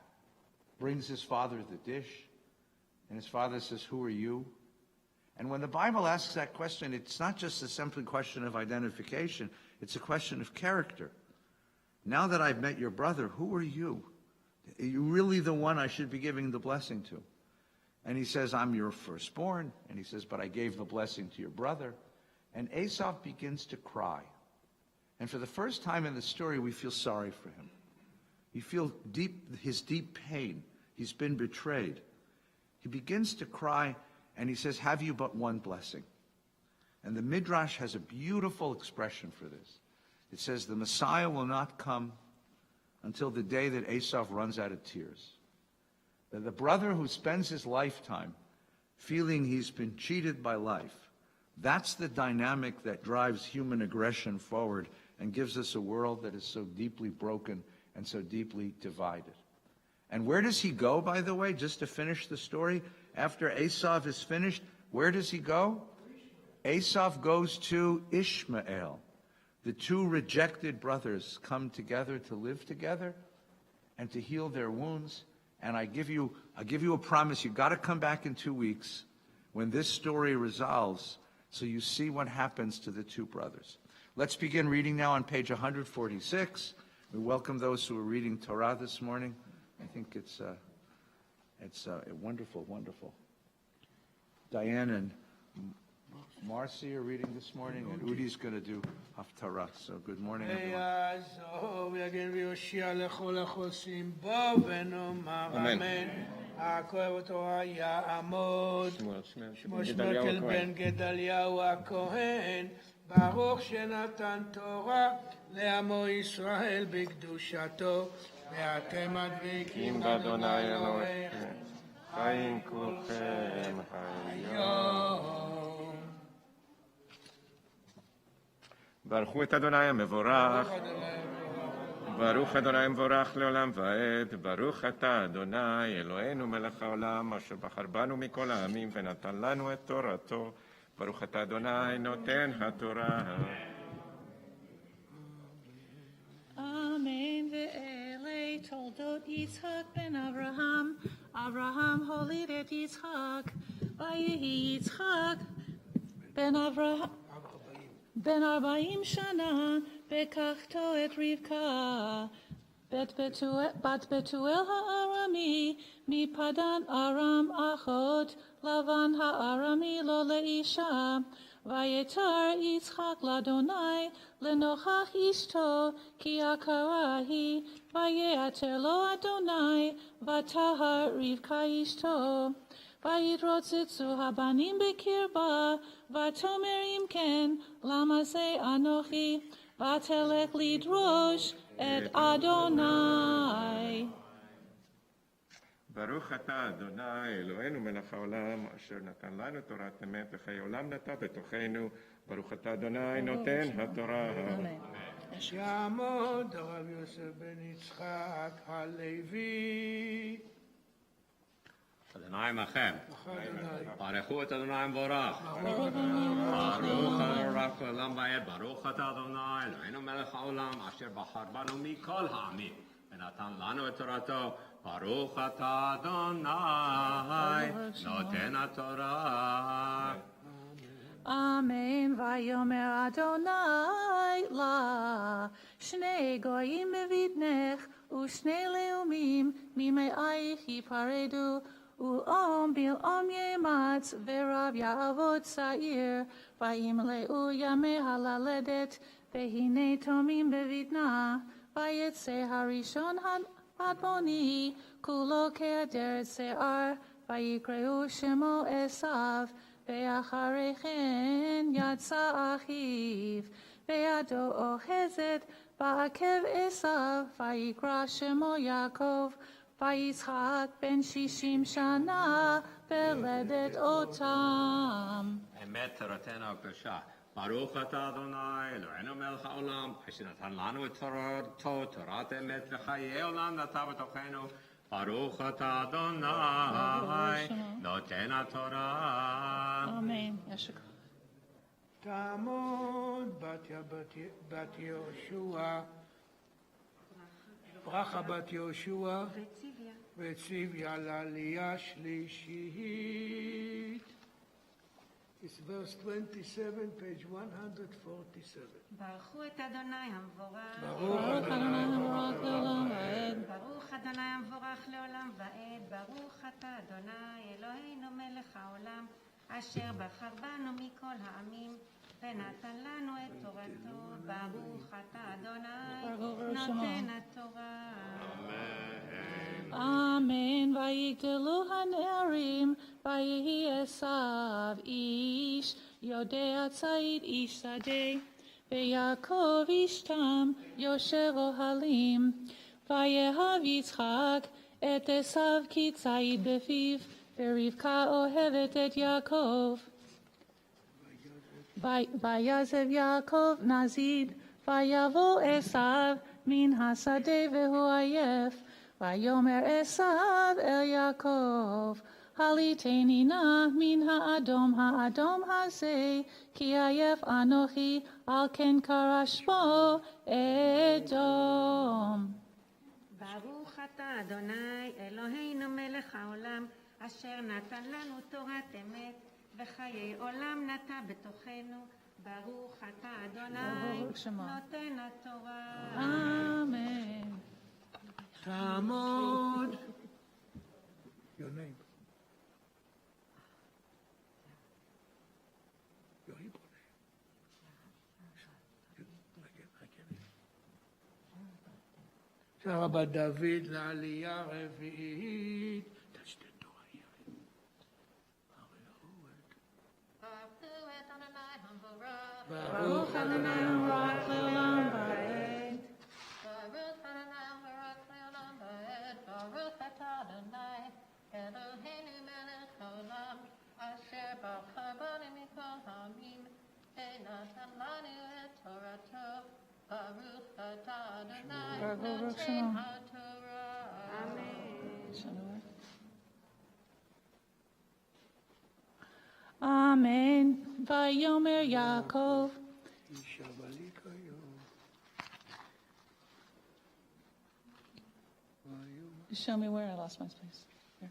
brings his father the dish, and his father says, "Who are you?" And when the Bible asks that question, it's not just a simple question of identification, it's a question of character. Now that I've met your brother, who are you? Are you really the one I should be giving the blessing to? And he says, "I'm your firstborn." And he says, "But I gave the blessing to your brother." And Esau begins to cry. And for the first time in the story, we feel sorry for him. We feel his deep pain. He's been betrayed. He begins to cry, and he says, "Have you but one blessing?" And the Midrash has a beautiful expression for this. It says, the Messiah will not come until the day that Esau runs out of tears. That the brother who spends his lifetime feeling he's been cheated by life, that's the dynamic that drives human aggression forward and gives us a world that is so deeply broken and so deeply divided. And where does he go, by the way, just to finish the story? After Esau is finished, where does he go? Esau goes to Ishmael. The 2 rejected brothers come together to live together and to heal their wounds. And I give you a promise. You've got to come back in 2 weeks when this story resolves so you see what happens to the 2 brothers. Let's begin reading now on page 146. We welcome those who are reading Torah this morning. I think it's wonderful, wonderful. Diane and Marcy are reading this morning, and Udi's going to do Haftarah. So good morning, everyone. ברוך שנתן תורה לעמו ישראל בקדושתו ואתם הדבקים באדוני אלוהיכם חיים כולכם היום. ברכו את אדוני המבורך, ברוך אדוני המבורך לעולם ועד, ברוך אתה אדוני אלוהינו מלך העולם אשר בחר בנו מכל העמים ונתן לנו את תורתו. ברוך אתה אדוני נותן התורה. אמן. ואלה תולדות יצחק בן אברהם. אברהם הוליד את יצחק. ויהי יצחק בן 40 שנה, לקחתו את רבקה, בת בתואל הארמי, מפדן ארם אחות, לבן הארמי לו לאישה. ויתר יצחק לאדוני לנוכח אשתו, כי יקרה היא, ויעתר לו אדוני, ותהר רבקה אשתו. ויתרוצצו הבנים בקרבה, ותאמר אם כן, למה זה אנוכי? ותלך לדרוש את אדוני. ברוך אתה אדוני אלוהינו מלך העולם אשר נתן לנו תורת אמת וחיי עולם נטע בתוכנו. ברוך אתה אדוני נותן התורה. יעמוד הרב יוסף בן יצחק הלוי. אדוני עמכם. ברכו את אדוני המבורך. ברוך ברוך המבורך לעולם ועד. ברוך אתה אדוני אלוהינו מלך העולם אשר בחר בנו מכל העמים ונתן לנו את תורתו. ברוך אתה אדוני נותן התורה. אמן. ויאמר אדוני לה, שני גויים בבטנך ושני לאומים ממאייך ייפרדו, ולאום בלאום יאמץ ורב יעבוד צעיר, וימלאו ימיה ללדת, והנה תומים בבטנה. ויצא הראשון האדמוני כולו כעדרת שיער, ויקראו שמו עשיו. ואחרי כן יצא אחיו, וידו אוחזת בעקב עשיו, ויקרא שמו יעקב. ויצחק בן 60 שנה ולדת אותם. אמת תורתנו הקדושה. ברוך אתה אדוני אלוהינו מלך העולם אשר נתן לנו את תורתו, תורת אמת וחיי עולם נטע בתוכנו. ברוך אתה אדוני נותן התורה. אמן. ישק. תעמוד בת יהושע, ברכה בת יהושע וציוויה לעלייה שלישית. It's verse 27, page 147. ברכו את אדוני המבורך. ברוך אדוני המבורך לעולם ועד. ברוך אדוני המבורך לעולם ועד. ברוך אתה אדוני אלוהינו מלך העולם אשר בחר בנו מכל העמים ונתן לנו את תורתו. ברוך אתה אדוני נותן התורה. אמן. ויגדלו הנערים, ויהי עשיו איש יודע ציד איש שדה, ויעקב איש תם יושב אוהלים. ויאהב יצחק את עשיו כי ציד בפיו, ורבקה אוהבת את יעקב. ויעזב יעקב נזיד, ויבוא עשיו מן השדה והוא עייף. ויאמר עשיו אל יעקב, הליטני נא מן האדום הזה, כי עייף אנוכי, על כן קרא שמו אדום. ברוך אתה אדוני אלוהינו מלך העולם אשר נתן לנו תורת אמת וחיי עולם נטע בתוכנו. ברוך אתה אדוני ברוך שמו. נותן התורה. אמן. תעמוד. Your name. Your Hebrew name. רבת דוד לעלייה רביעית. Touch the door here. ברוך אדוני המבורך לעולם ועד. ברוך אתה אדוני אלוהינו מלך העולם אשר בחר בנו מכל העמים ונתן לנו את תורתו. ברוך אתה אדוני נותן התורה. אמן. ויאמר יעקב, ישבע לי כיום. show me where I lost my place. Here.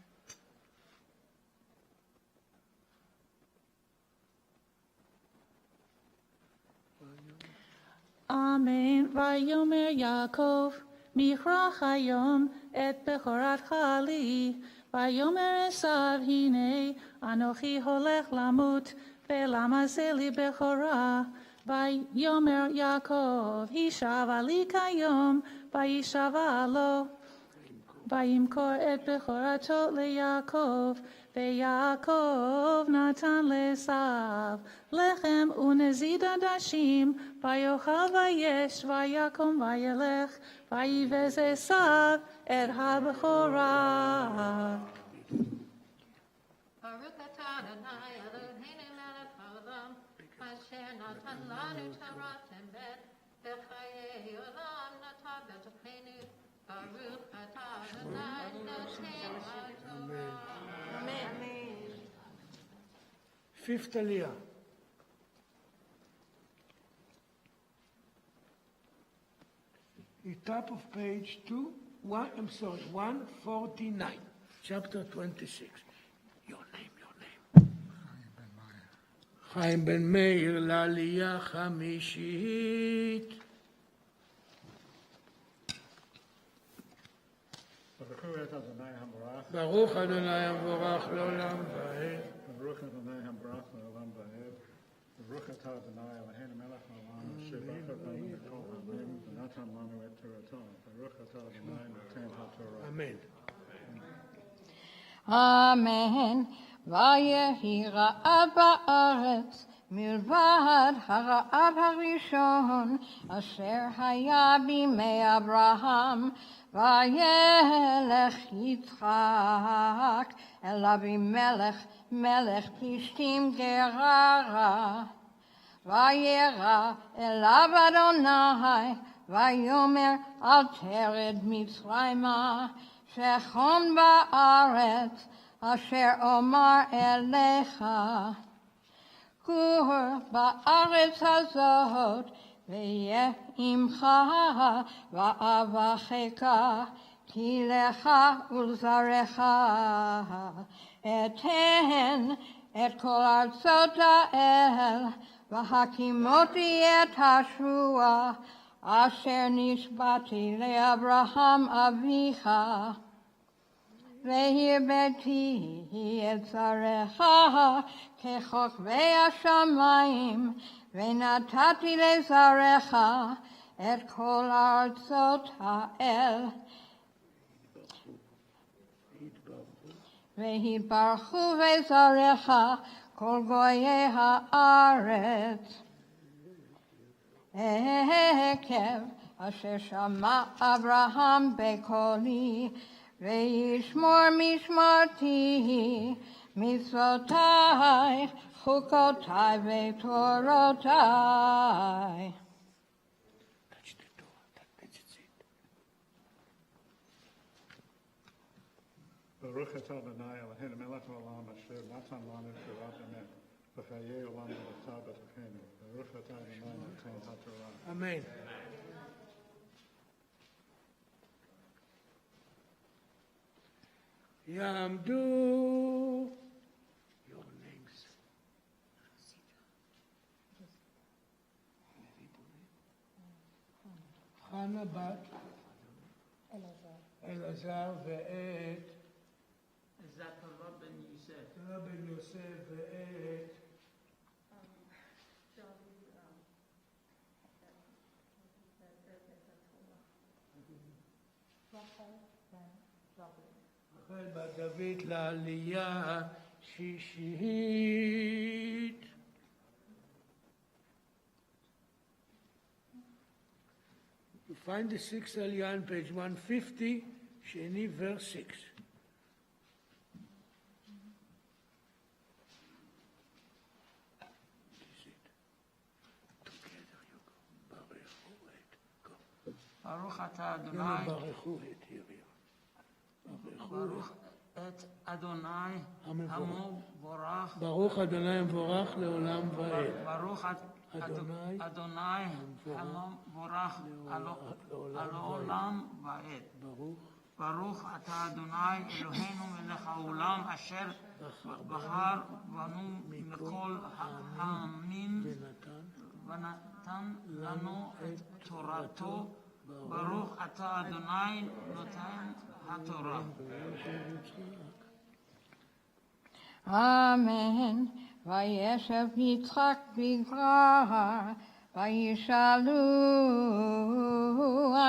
אמן. ויאמר יעקב, מכרח היום את בכורתך לי. ויאמר עשיו, הנה אנוכי הולך למות, ולמה זה לי בכורה? ויאמר יעקב, הישבע לי כיום, וישבע לו. וימכור את בכורתו ליעקב, ויעקב נתן לעשיו לחם ונזיד עדשים, ויאכל ויש, ויקום וילך, ויבז עשיו את הבכורה. Baruch atah Adonai Eloheinu melech haolam, asher natan lanu Torah emet, v'chayei olam natan b'tochenu. Baruch atah Adonai noten haTorah. Amen. Fifth Aliyah. The top of page 149, chapter 26. Your name. חיים בן מאיר לעלייה חמישית. ברוך אדוני המבורך לעולם ועד. ברוך אדוני המבורך לעולם ועד. ברוך אתה אדוני אלוהינו מלך העולם אשר ברך בנו מכל העמים ונתן לנו את תורתו. ברוך אתה אדוני נותן התורה. אמן. אמן. ויהי רעב בארץ מלבד הרעב הראשון אשר היה בימי אברהם, וילך יצחק אל אבימלך מלך פלישתים גררה, וירא אליו אדוני ויאמר אל תרד מצרימה, שכון בארץ אשר אומר אליך. גור בארץ הזאת ויה עמך ואברכך, כי לך ולזרעך אתן את כל ארצות האל, והקימותי את השבועה אשר נשבעתי לאברהם אביך. והרביתי את זרעך ככוכבי השמיים, ונתתי לזרעך את כל ארצות האל. והתברכו בזרעך כל גויי הארץ. עקב אשר שמע אברהם בקולי, וישמור משמרתי מצוותיי, חוקותיי ותורותיי. ברוך אתה אדוני אלוהינו מלך העולם אשר נתן לנו תורת אמת, וחיי עולם נתן בתוכנו. ברוך אתה אדוני נותן התורה. אמן. יעמדו. Your names. חנה בת אלעזר ואת זכריה בן יוסף ואת רחל בת דוד לעלייה שישית. You find the sixth aliyah on page 150, Sheni, verse 6. ברוך אתה אדוני, ברוך את אדוני המבורך, ברוך אדוני המבורך לעולם ועד. ברוך אדוני המבורך על העולם ועד. ברוך אתה אדוני אלוהינו מלך העולם אשר בחר בנו מכל העמים ונתן לנו את תורתו. ברוך אתה אדוני נותן התורה. אמן. וישב יצחק בגרר, וישאלו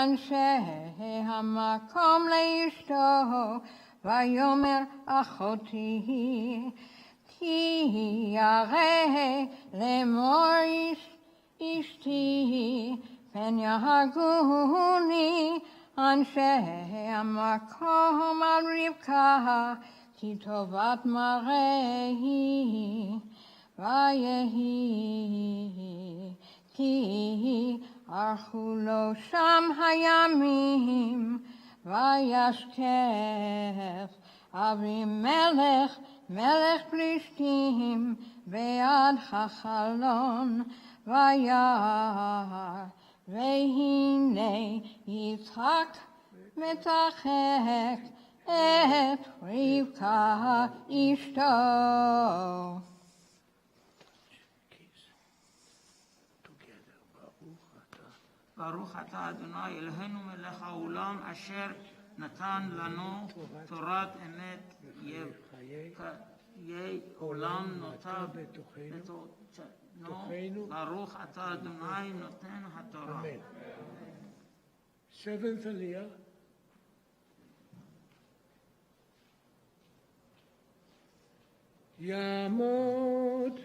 אנשי המקום לאשתו, ויאמר אחותי, כי הרי לאמור אשתי, פן יהרגוני אנשי המקום על רבקה, כי טובת מראה היא, ויהי כי ארכו לו שם הימים, וישכב אבימלך מלך פלישתים ביד החלון, וירא והנה יצחק מצחק את רבקה אשתו. ברוך אתה אדוני אלוהינו מלך העולם אשר נתן לנו תורת אמת חיי עולם נוטה בתוכנו. ברוך אתה אדוני נותן התורה. Seventh Aliyah. יעמוד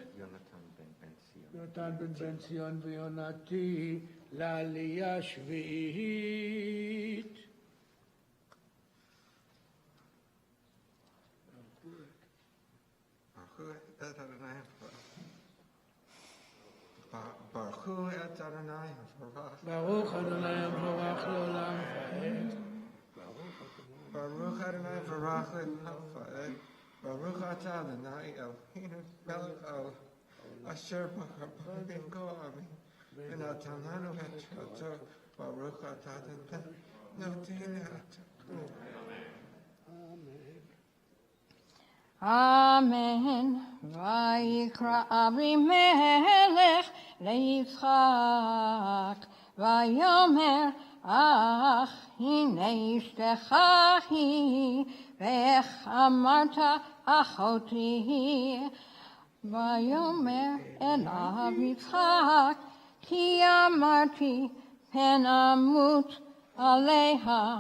יונתן בן ציון ויונתי לעלייה שביעית. ברכו את אדוני המבורך. ברוך אדוני המבורך לעולם ועד. ברוך אדוני המבורך לעולם ועד. ברוך אתה אדוני אלוהינו מלך העולם אשר בחר בין כה עמים ונתן לנו את תורתו. ברוך אתה אדוני נותן התורה. אמן. ויקרא אבימלך ליצחק ויאמר, אך הנה אשתך היא, ואיך אמרת אחותי? ויאמר אליו יצחק, כי אמרתי פן אמות עליה.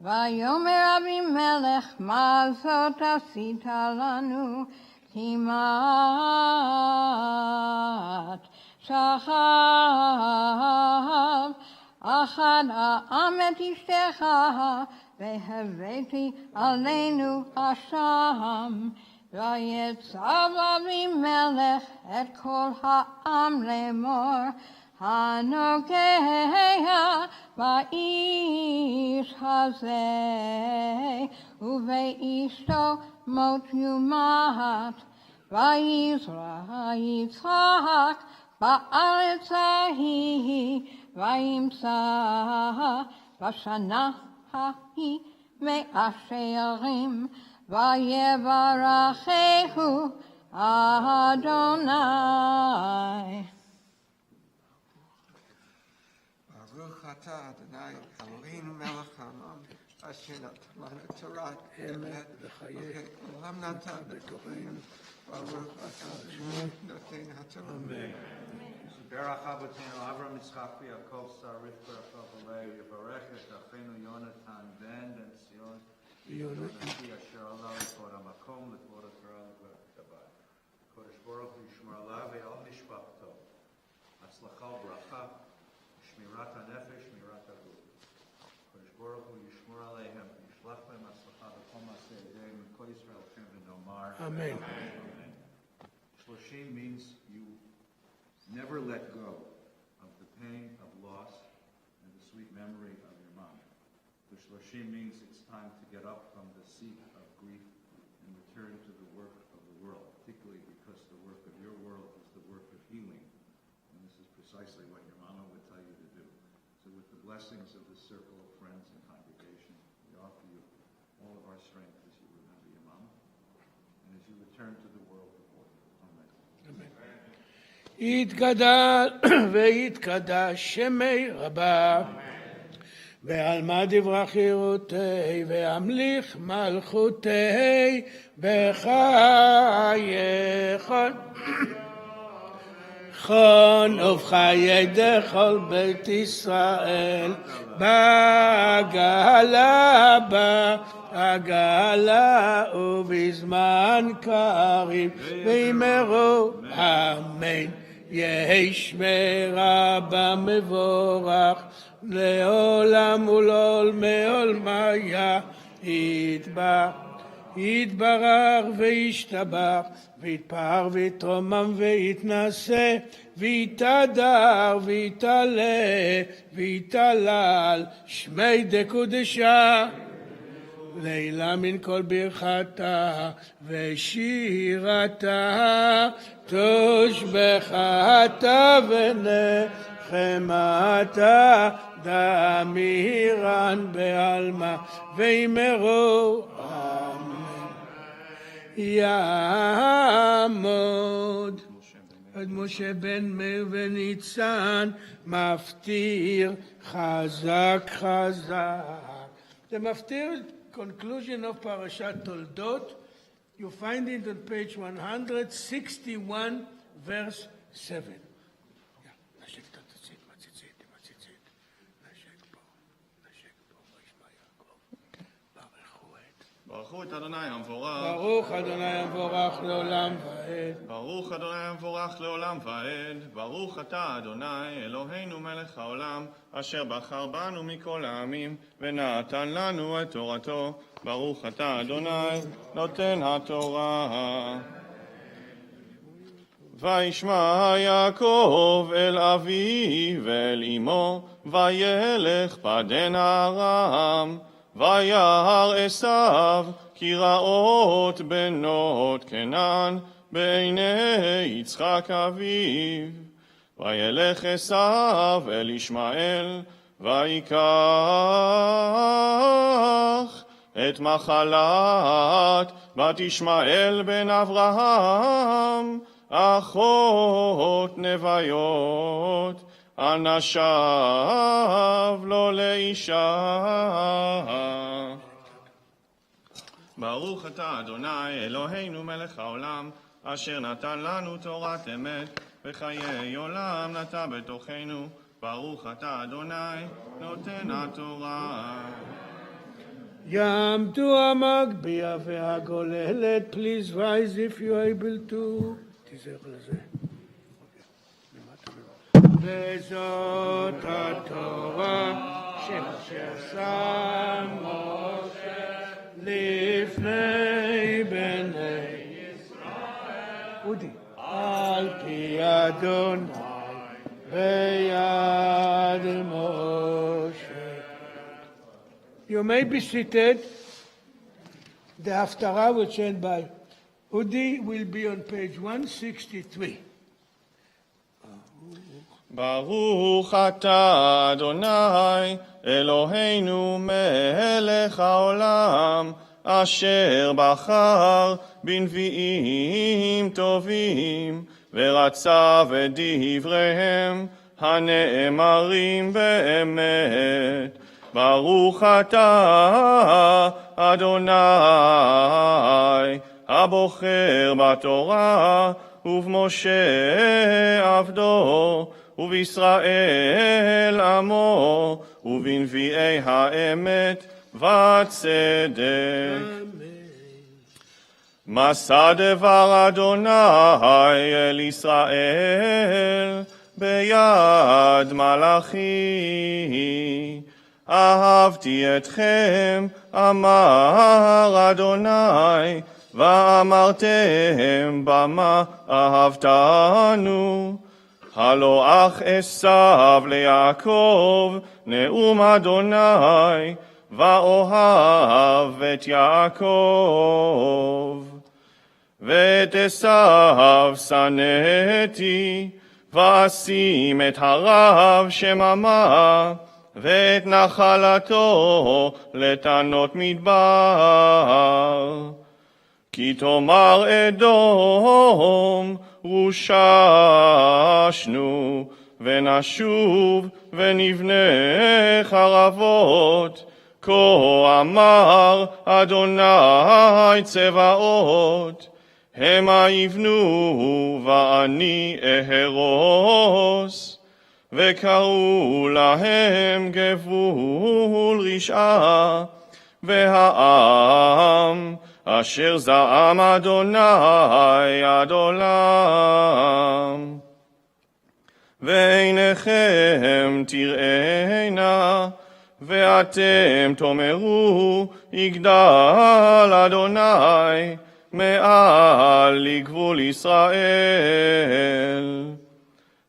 ויאמר אבימלך, מה זאת עשית לנו? כמעט שכב אחד העם את אשתך, והבאתי עלינו אשם. ויצב אבימלך את כל העם לאמור, הנוגע באיש הזה ובאשתו מות יומת. ויזרע יצחק בארץ ההיא, וימצא בשנה ההיא 100 שערים, ויברכהו אדוני. ברוך אתה אדוני אלוהינו מלך העולם אשר נתן לנו תורת אמת וחיי עולם נתן בתוכנו. ברוך אתה אדוני נותן התורה. ברך אבותינו אברהם יצחק ויעקב שר רבקה ולאה, יברך את אחינו יונתן בן ציון ויונתי אשר עלה לכבוד המקום, לכבוד התורה ולברכת הבית. הקדוש ברוך הוא ישמור עליו ועל משפחתו, הצלחה וברכה, שמירת הנפש, שמירת הגוף. הקדוש ברוך הוא ישמור עליהם, ישלח להם הצלחה בכל מעשה ידיהם, כל ישראל כן ונאמר אמן. 30 means you never let go of the pain of loss and the sweet memory of your mom. The Shloshim means it's time to get up from the seat of grief and return to the work of the world, particularly because the work of your world is the work of healing. And this is precisely what your mama would tell you to do. So with the blessings of this circle of friends and congregation, we offer you all of our strength as you remember your mama and as you return to the world before you. Amen. יתגדל ויתקדש שמי רבה, ועלמא דברה חירותי, והמליך מלכותי בחייך. נכון ובחיי דכל בית ישראל, בעגלה בעגלה ובזמן קריב, ואמרו אמן. יהי שמרה במבורך, לעולם ולעולמי עולמיה, יתברך וישתבח, ויתפאר ויתרומם ויתנשא, ויתהדר ויתעלה, ויתהלל שמי דקודשה. לילה מן כל ברכתה ושירתה, תושבחתה ונחמתה, דמירן בעלמא, ואמרו אמן. יעמוד עד משה בן מאיר וניצן, מפטיר חזק חזק. The maftir conclusion of Parashat Toldot, you find it on page 161, verse 7. ברכו את אדוני המבורך. ברוך אדוני המבורך לעולם ועד. ברוך אדוני המבורך לעולם ועד. ברוך אתה אדוני אלוהינו מלך העולם, אשר בחר בנו מכל העמים ונתן לנו את תורתו. ברוך אתה אדוני נותן התורה. וישמע יעקב אל אביו ואל אמו, וילך פדן ארם. וירא עשיו כי רעות בנות כנען בעיני יצחק אביו. וילך עשיו אל ישמעאל, ויקח את מחלת בת ישמעאל בן אברהם, אחות נוויות, אנשיו לו לאישה. ברוך אתה אדוני אלוהינו מלך העולם, אשר נתן לנו תורת אמת וחיי עולם נטע בתוכנו. ברוך אתה אדוני נותן התורה. יעמדו המגביה והגוללת, please rise if you are able to. תיזהר לזה. וזאת התורה שאשר שם משה לפני בני ישראל, אודי, על פי אדוני ביד משה. You may be seated. The Haftarah which end by Udi will be on page 163. ברוך אתה אדוני אלוהינו מלך העולם, אשר בחר בנביאים טובים ורצה בדבריהם הנאמרים באמת. ברוך אתה אדוני הבוחר בתורה ובמשה עבדו ובישראל עמו ובנביאי האמת וצדק. מסע דבר אדוני אל ישראל ביד מלאכי. אהבתי אתכם אמר אדוני, ואמרתם במה אהבתנו. הלא אך עשיו ליעקב נאום אדוני, ואוהב את יעקב. ואת עשיו שנאתי, ואשים את הרב שממה, ואת נחלתו לתנות מדבר. כי תאמר אדום רוששנו, ונשוב ונבנה חרבות. כה אמר אדוני צבאות, המה יבנו ואני אהרוס, וקראו להם גבול רשעה, והעם אשר זעם אדוני עד עולם. ועיניכם תראינה, ואתם תאמרו יגדל אדוני מעל לגבול ישראל.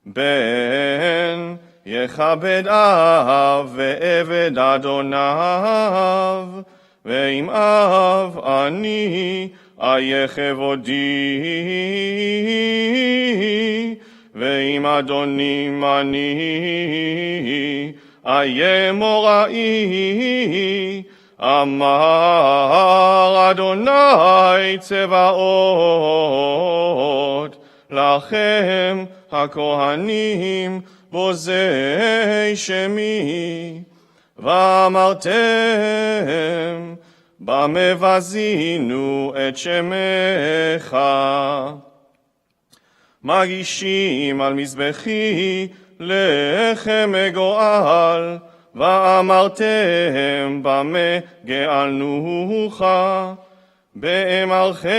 בן יכבד אב ועבד אדוניו, ועם אב אני איה כבודי, ועם אדונים אני איה מוראי, אמר אדוני צבאות. לכם הכהנים בוזי שמי, ואמרתם במה בזינו את שמך. מגישים על מזבחי לחם מגואל, ואמרתם במה גאלנוך. באמרכם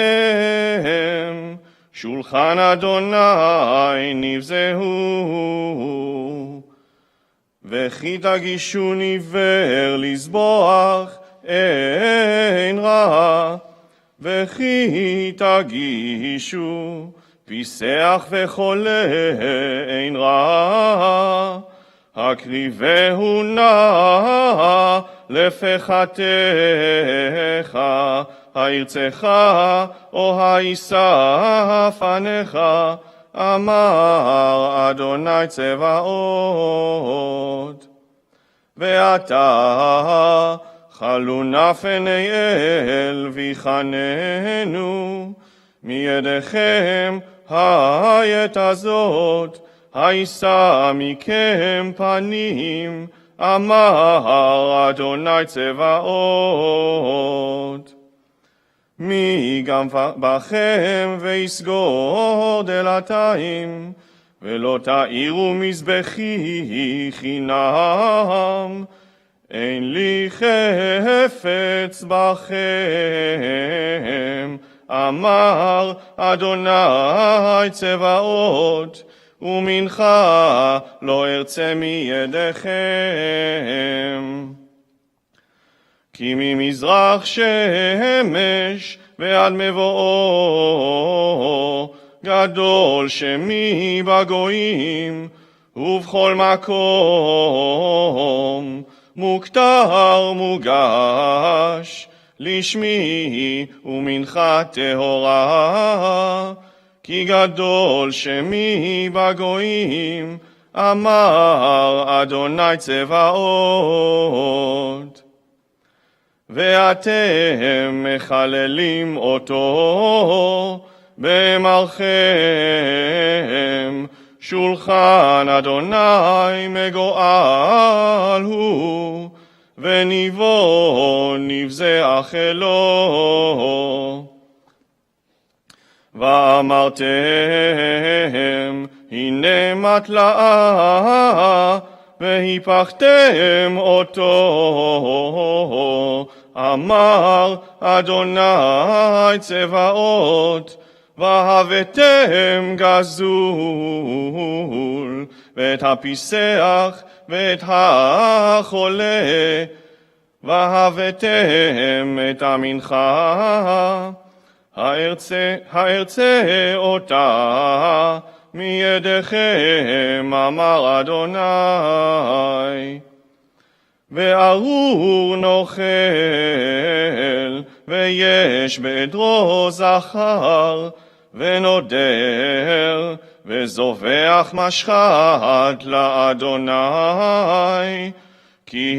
שולחן אדוני נבזהו. וכי תגישו ניבר לזבוח אין רע, וכי תגישו פיסח וחולה אין רע. הקריבהו נא לפחתך, הירצך או הישא פניך, אמר אדוני צבאות. ועתה חלונה פני אל ויחננו מידיכם העת הזאת, הישא מכם פנים, אמר אדוני צבאות. מי גם בכם ויסגור דלתיים, ולא תאירו מזבחי חינם. אין לי חפץ בכם, אמר אדוני צבאות, ומנחה לא ארצה מידיכם. כי ממזרח שמש ועד מבואו, גדול שמי בגויים, ובכל מקום מוכתר מוגש לשמי ומנחה טהורה. כי גדול שמי בגויים, אמר אדוני צבאות. ואתם מחללים אותו באמרכם, שולחן אדוני מגואל הוא, וניבו נבזה אכלו. ואמרתם הנה מטלאה, והיפכתם אותו, אמר אדוני צבאות. והבאתם גזול, ואת הפיסח ואת החולה, והבאתם את המנחה. הארצה אותה מידיכם, אמר אדוני. וארור נוכל, ויש בעדרו זכר, ונודר, וזובח משחת לאדוני. כי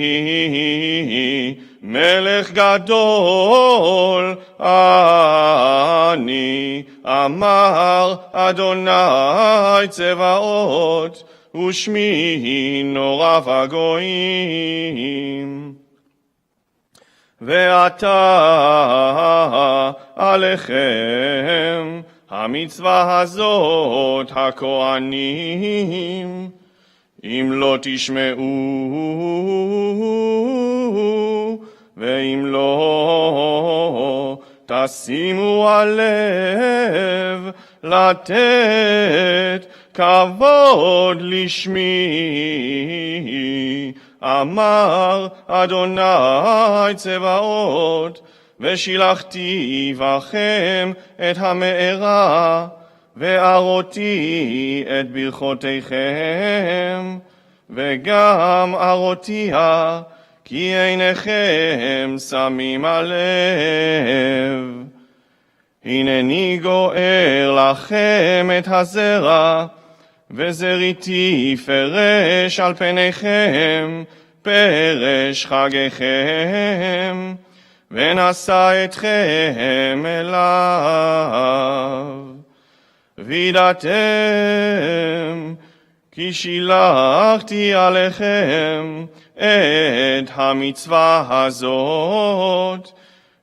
מלך גדול אני, אמר אדוני צבאות, ושמי נורא בגויים. ועתה עליכם המצווה הזאת הכהנים. אם לא תשמעו ואם לא תשימו הלב לתת כבוד לשמי, אמר אדוני צבאות, ושילחתי בכם את המארה, וארותי את ברכותיכם, וגם ארותיה, כי עיניכם שמים הלב. הנני גואר לכם את הזרע, וזריתי פרש על פניכם, פרש חגיכם, ונשא אתכם אליו. וידעתם כי שילחתי עליכם את המצווה הזאת,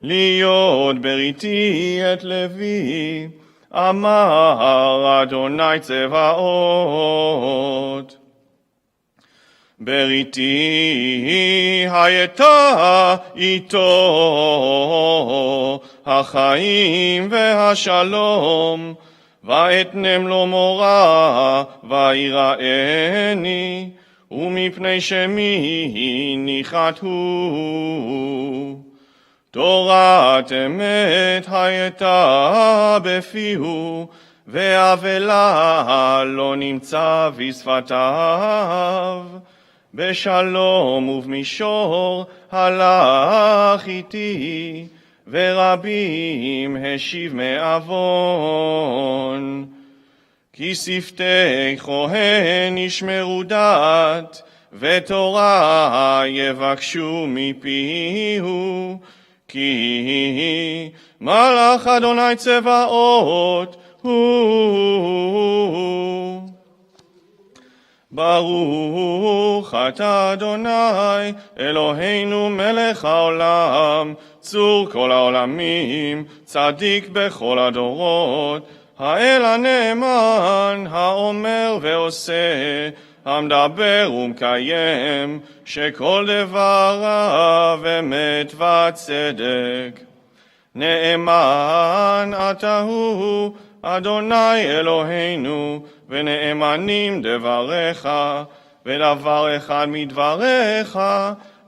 להיות בריתי את לוי, אמר אדוני צבאות. בריתי הייתה איתו החיים והשלום, ואתנם לו מורא ויראני, ומפני שמי ניחתו. תורת אמת הייתה בפיהו, ואבלה לא נמצא בשפתיו. בשלום ובמישור הלך איתי, ורבים השיב מעוון. כי שפתי כהן ישמרו דת, ותורה יבקשו מפיהו. כי מלאך אדוני צבאות הוא. ברוך אתה אדוני אלוהינו מלך העולם, צור כל העולמים, צדיק בכל הדורות, האל הנאמן, האומר ועושה, המדבר ומקיים, שכל דבריו אמת וצדק. נאמן אתה הוא אדוני אלוהינו, ונאמנים דבריך, ודבר אחד מדבריך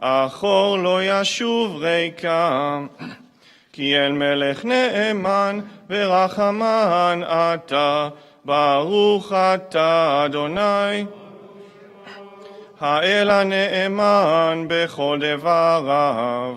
אחור לא ישוב ריקם. כי אל מלך נאמן ורחמן אתה, ברוך אתה אדוני האל הנאמן בכל דבריו.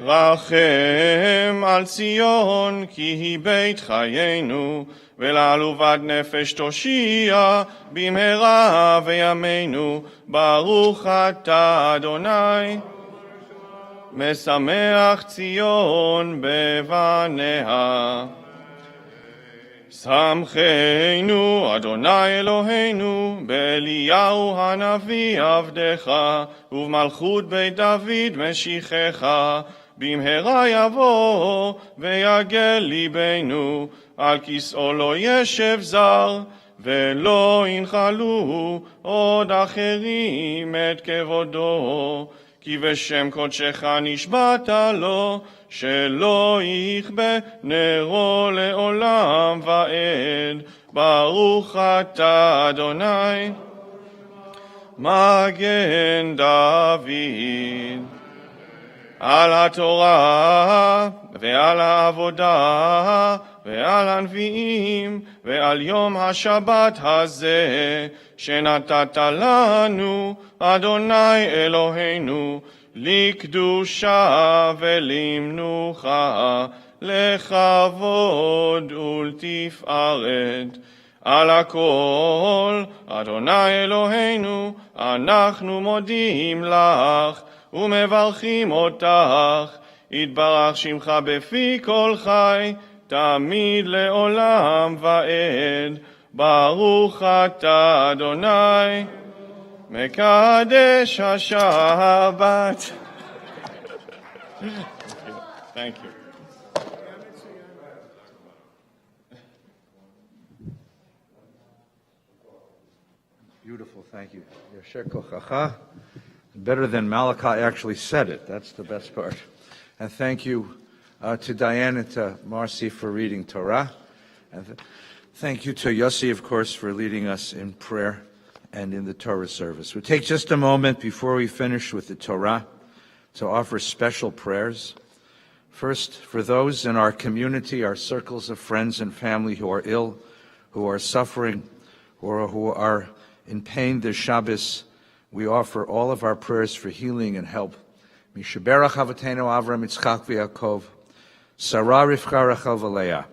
רחם על ציון, כי היא בית חיינו, ולעלובת נפש תושיע במהרה וימינו. ברוך אתה אדוני משמח ציון בבניה. שמחנו אדוני אלוהינו באליהו הנביא עבדך, ובמלכות בית דוד משיחך. במהרה יבוא ויגל ליבנו, על כסאו לא ישב זר, ולא ינחלו עוד אחרים את כבודו. כי בשם קודשך נשבעת לו, שלא יכבה נרו לעולם ועד. ברוך אתה אדוני מגן דוד. על התורה ועל העבודה ועל הנביאים ועל יום השבת הזה שנתת לנו אדוני אלוהינו, לקדושה ולמנוחה, לכבוד ולתפארת. על הכל אדוני אלוהינו אנחנו מודים לך ומברכים אותך. יתברך שמך בפי כל חי, תמיד לעולם ועד. ברוך אתה אדוני מקדש השבת. Thank you. Beautiful, thank you. Yasher kochacha. Better than Malachi actually said it. That's the best part. And thank you to Diane and to Marcy for reading Torah. And thank you to Yossi, of course, for leading us in prayer and in the Torah service. We'll take just a moment before we finish with the Torah to offer special prayers. First, for those in our community, our circles of friends and family who are ill, who are suffering, or who are in pain this Shabbos, we offer all of our prayers for healing and help. Mishaberach Avatenu Avram Yitzchak v'Yaakov, Sarah Rivka Rachel v'Leah,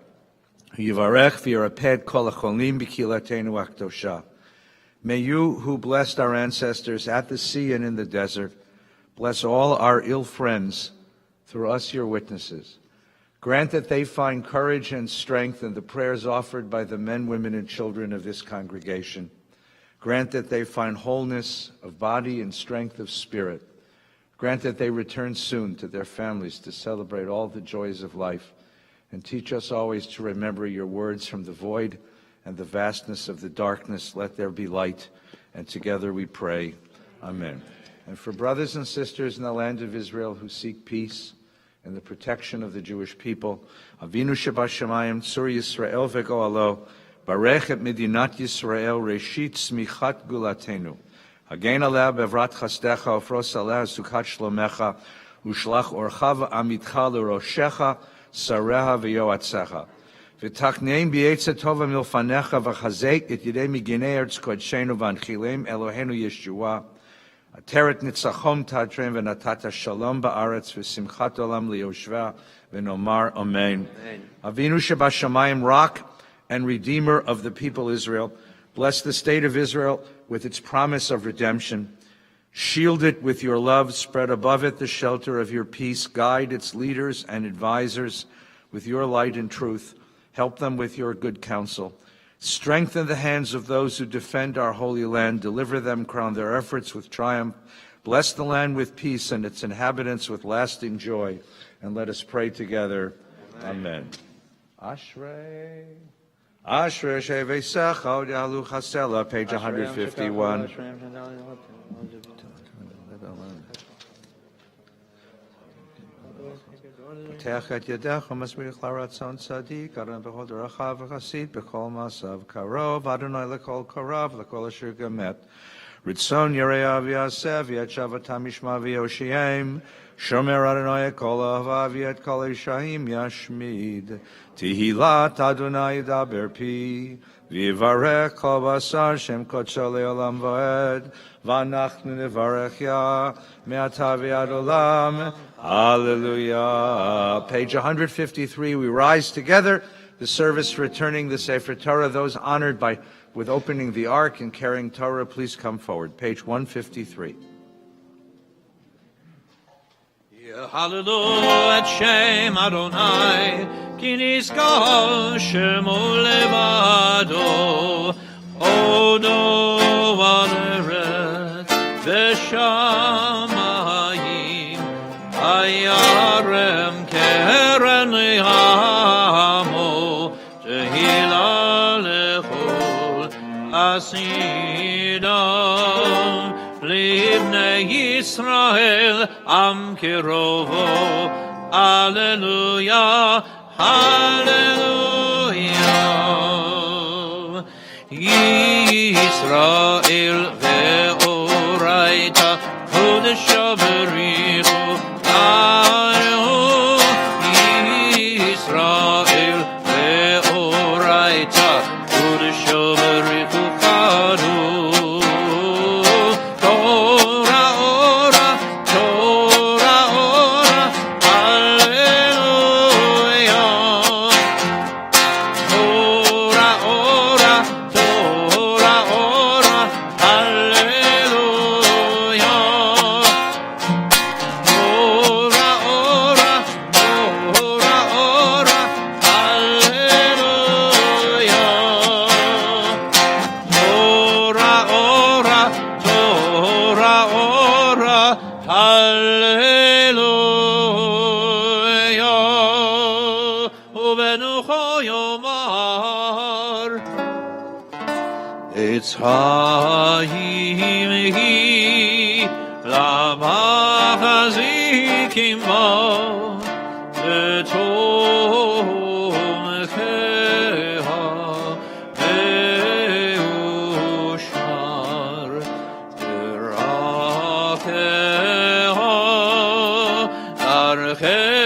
Yivarech v'Yiraped kol hacholim b'kilatenu akdosha. May you, who blessed our ancestors at the sea and in the desert, bless all our ill friends through us, your witnesses. Grant that they find courage and strength in the prayers offered by the men, women, and children of this congregation. Grant that they find wholeness of body and strength of spirit. Grant that they return soon to their families to celebrate all the joys of life. And teach us always to remember your words from the void and the vastness of the darkness. Let there be light. And together we pray. Amen. And for brothers and sisters in the land of Israel who seek peace and the protection of the Jewish people, Avinu Shebashamayim, Tzur Yisrael v'Goalo, Barech et Medinat Yisrael, Reshit Smichat Gulatenu. Hagen aleh bevrat chasdecha, ufros aleh sukat shlomecha, ushlach orcha v'amitcha l'roshecha, sareha v'yoatzecha. V'tachneim b'yetze tova milfanecha, v'chazek et yidei miginei eretz kodshenu v'anchilem Eloheinu Yeshua. Ateret nitzachom tadrem v'natata shalom ba'aretz v'simchat olam liyoshva v'nomar amen. Avinu shebashamayim, rock and redeemer of the people Israel, bless the state of Israel with its promise of redemption. Shield it with your love, spread above it the shelter of your peace. Guide its leaders and advisors with your light and truth. Help them with your good counsel. Strengthen the hands of those who defend our holy land. Deliver them, crown their efforts with triumph. Bless the land with peace and its inhabitants with lasting joy. And let us pray together. Amen. Ashrei. Ashrei Shevesecha Od Yalu Chasela, page 151. P'tech et yadecha masmich laratzon tzadik, Adonai b'chol derachav v'chasid, b'chol masav karov, Adonai l'kol karav, l'kol asher gamet. Ritzon Yereya v'yaseh, v'yet shavatam yishma v'yoshiyem, Shomer Adonai kol ahava, v'yet kol ishaim yashmid. Tihilat Adonai daber pi, v'yivarech kol basar shem kodsho le'olam v'ed, v'anachnu nevarech ya, me'ata v'yad olam. Hallelujah. Page 153, we rise together. The service returning the Sefer Torah. Those honored with opening the Ark and carrying Torah, please come forward. Page 153. Hallelujah, Shem Adonai, Ki nizkar shemo levado, Odo v'aretz v'shamayim, Hayarem keren li'amo, Tehila lechol asidam, Livnei Yisrael am kirovo. Hallelujah, hallelujah. Yisrael ve'oraita chodesha berichu anu. Yisrael ve'oraita chodesha berichu anu. Mitzrayim hi lamachazikim bo v'tomcheha meushar v'rakeha archeha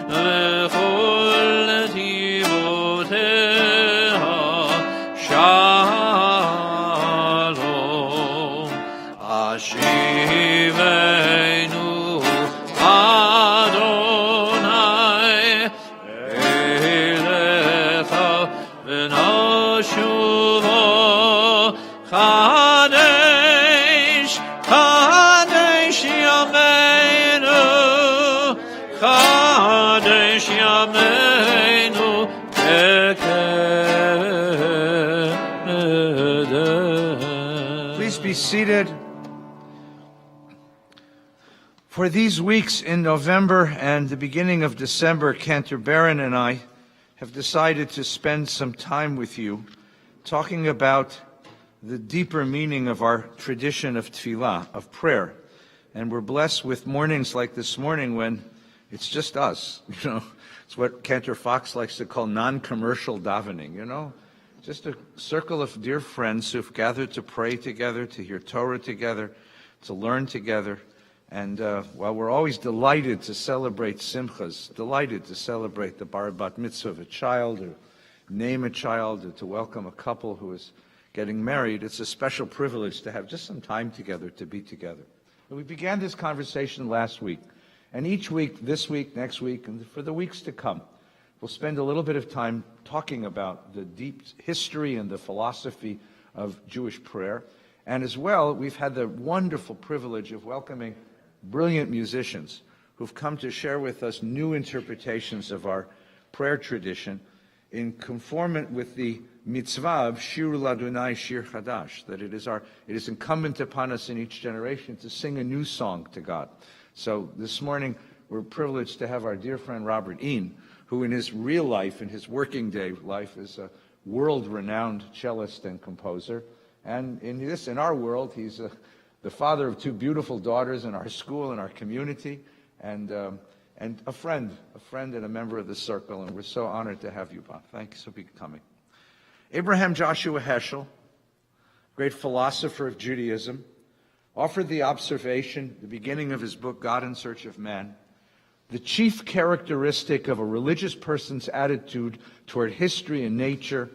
v'chol tivoteha shalom ashivenu Adonai elecha v'noshuva Kadesh Kadesh Yameinu Kadesh Yameinu Kekedah. Please be seated. For these weeks in November and the beginning of December, Cantor Barron and I have decided to spend some time with you talking about the deeper meaning of our tradition of tefillah, of prayer. And we're blessed with mornings like this morning when it's just us. You know, it's what Cantor Fox likes to call non-commercial davening, you know? Just a circle of dear friends who've gathered to pray together, to hear Torah together, to learn together. And while we're always delighted to celebrate simchas, delighted to celebrate the bar bat mitzvah of a child, or name a child, or to welcome a couple who is getting married, it's a special privilege to have just some time together, to be together. We began this conversation last week, and each week, this week, next week, and for the weeks to come, we'll spend a little bit of time talking about the deep history and the philosophy of Jewish prayer. And as well, we've had the wonderful privilege of welcoming brilliant musicians who've come to share with us new interpretations of our prayer tradition in conformance with the mitzvah of Shiru Ladunai Shir Chadash, that it is incumbent upon us in each generation to sing a new song to God. So this morning, we're privileged to have our dear friend Robert Een, who in his real life, in his working day life, is a world-renowned cellist and composer. And in our world, he's the father of two beautiful daughters in our school and our community, and a friend and a member of the circle. And we're so honored to have you, Bob. Thanks for coming. Abraham Joshua Heschel, great philosopher of Judaism, offered the observation, the beginning of his book, God in Search of Man, the chief characteristic of a religious person's attitude toward history and nature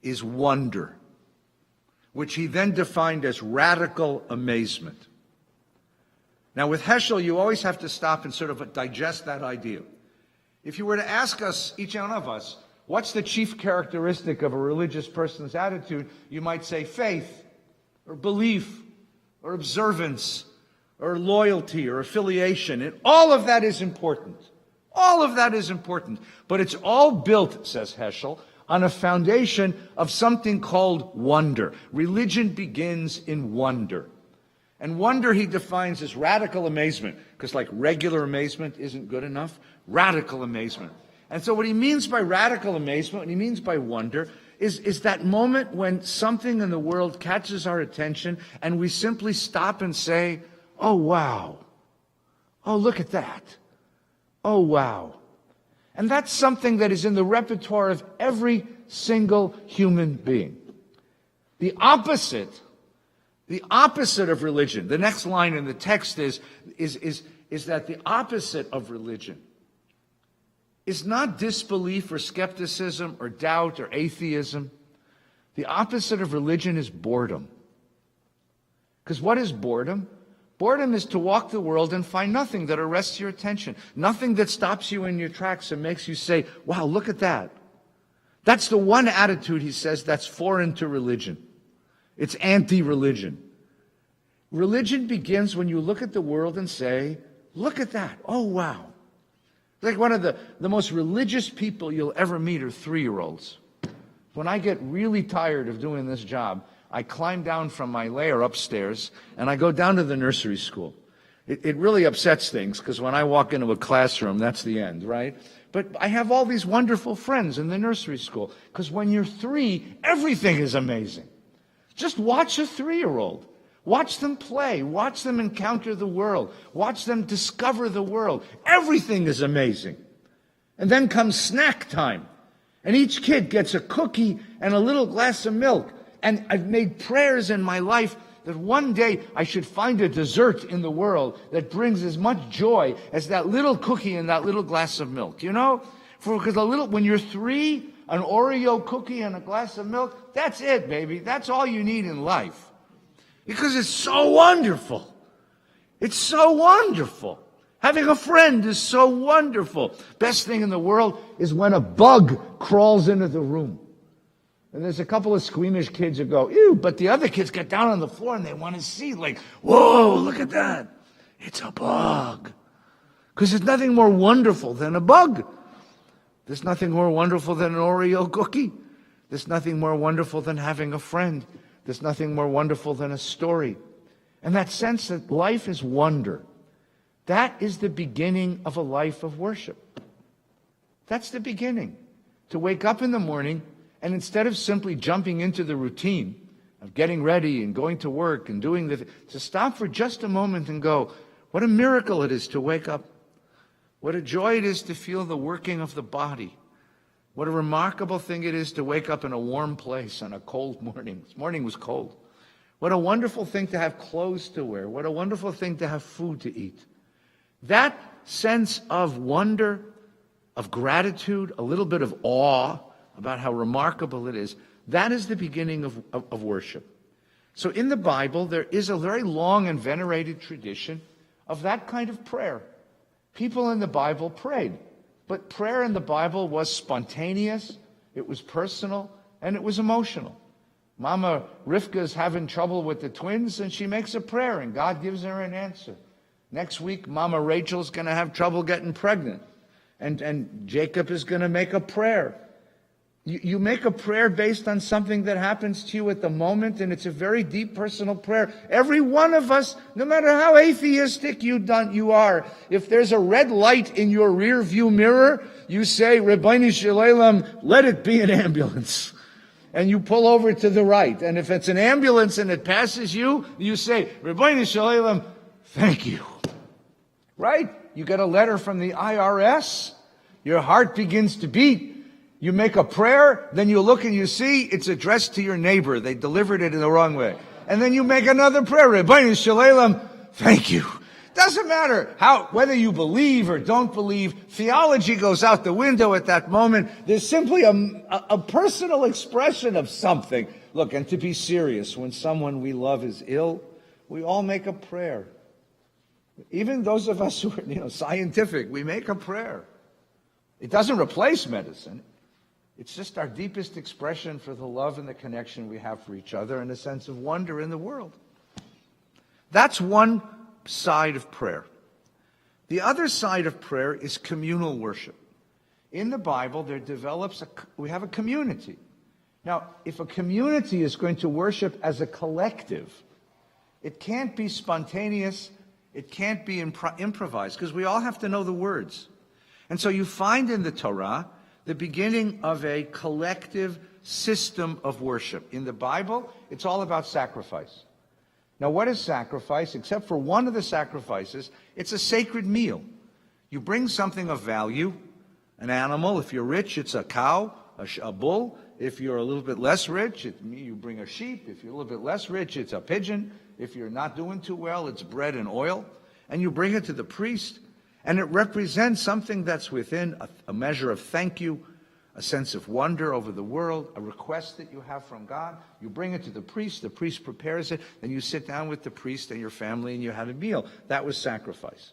is wonder, which he then defined as radical amazement. Now, with Heschel, you always have to stop and sort of digest that idea. If you were to ask us, each one of us, what's the chief characteristic of a religious person's attitude, you might say faith, or belief, or observance, or loyalty, or affiliation. And all of that is important. All of that is important. But it's all built, says Heschel, on a foundation of something called wonder. Religion begins in wonder. And wonder he defines as radical amazement, because like regular amazement isn't good enough, radical amazement. And so what he means by radical amazement, what he means by wonder, is that moment when something in the world catches our attention and we simply stop and say, oh, wow. Oh, look at that. Oh, wow. And that's something that is in the repertoire of every single human being. The opposite of religion, the next line in the text is that the opposite of religion is not disbelief or skepticism or doubt or atheism. The opposite of religion is boredom. Because what is boredom? Boredom is to walk the world and find nothing that arrests your attention, nothing that stops you in your tracks and makes you say, wow, look at that. That's the one attitude, he says, that's foreign to religion. It's anti-religion. Religion begins when you look at the world and say, look at that. Oh, wow. Like one of the most religious people you'll ever meet are 3-year-olds. When I get really tired of doing this job, I climb down from my lair upstairs and I go down to the nursery school. It really upsets things, because when I walk into a classroom, that's the end, right? But I have all these wonderful friends in the nursery school, because when you're 3, everything is amazing. Just watch a 3-year-old. Watch them play. Watch them encounter the world. Watch them discover the world. Everything is amazing. And then comes snack time. And each kid gets a cookie and a little glass of milk. And I've made prayers in my life that one day I should find a dessert in the world that brings as much joy as that little cookie and that little glass of milk. You know? Because when you're 3, an Oreo cookie and a glass of milk, that's it, baby. That's all you need in life. Because it's so wonderful. It's so wonderful. Having a friend is so wonderful. Best thing in the world is when a bug crawls into the room. And there's a couple of squeamish kids who go, ew, but the other kids get down on the floor and they want to see, like, whoa, look at that. It's a bug. Because there's nothing more wonderful than a bug. There's nothing more wonderful than an Oreo cookie. There's nothing more wonderful than having a friend. There's nothing more wonderful than a story. And that sense that life is wonder. That is the beginning of a life of worship. That's the beginning. To wake up in the morning and instead of simply jumping into the routine of getting ready and going to work and doing to stop for just a moment and go, what a miracle it is to wake up. What a joy it is to feel the working of the body. What a remarkable thing it is to wake up in a warm place on a cold morning. This morning was cold. What a wonderful thing to have clothes to wear. What a wonderful thing to have food to eat. That sense of wonder, of gratitude, a little bit of awe about how remarkable it is, that is the beginning of worship. So in the Bible, there is a very long and venerated tradition of that kind of prayer. People in the Bible prayed, but prayer in the Bible was spontaneous, it was personal, and it was emotional. Mama Rivka's having trouble with the twins, and she makes a prayer, and God gives her an answer. Next week, Mama Rachel's going to have trouble getting pregnant, and Jacob is going to make a prayer. You make a prayer based on something that happens to you at the moment, and it's a very deep personal prayer. Every one of us, no matter how atheistic you are, if there's a red light in your rear view mirror, you say, Rabbeinu Shalom, let it be an ambulance. And you pull over to the right. And if it's an ambulance and it passes you, you say, Rabbeinu Shalom, thank you. Right? You get a letter from the IRS, your heart begins to beat. You make a prayer, then you look and you see it's addressed to your neighbor. They delivered it in the wrong way. And then you make another prayer. Rabbeinu Shalom, thank you. Doesn't matter whether you believe or don't believe. Theology goes out the window at that moment. There's simply a personal expression of something. Look, and to be serious, when someone we love is ill, we all make a prayer. Even those of us who are, scientific, we make a prayer. It doesn't replace medicine. It's just our deepest expression for the love and the connection we have for each other and a sense of wonder in the world. That's one side of prayer. The other side of prayer is communal worship. In the Bible, we have a community. Now, if a community is going to worship as a collective, it can't be spontaneous, it can't be improvised, because we all have to know the words. And so you find in the Torah the beginning of a collective system of worship. In the Bible, it's all about sacrifice. Now, what is sacrifice? Except for one of the sacrifices, it's a sacred meal. You bring something of value, an animal. If you're rich, it's a cow, a bull. If you're a little bit less rich, you bring a sheep. If you're a little bit less rich, it's a pigeon. If you're not doing too well, it's bread and oil. And you bring it to the priest. And it represents something that's within a measure of thank you, a sense of wonder over the world, a request that you have from God. You bring it to the priest prepares it, then you sit down with the priest and your family and you have a meal. That was sacrifice.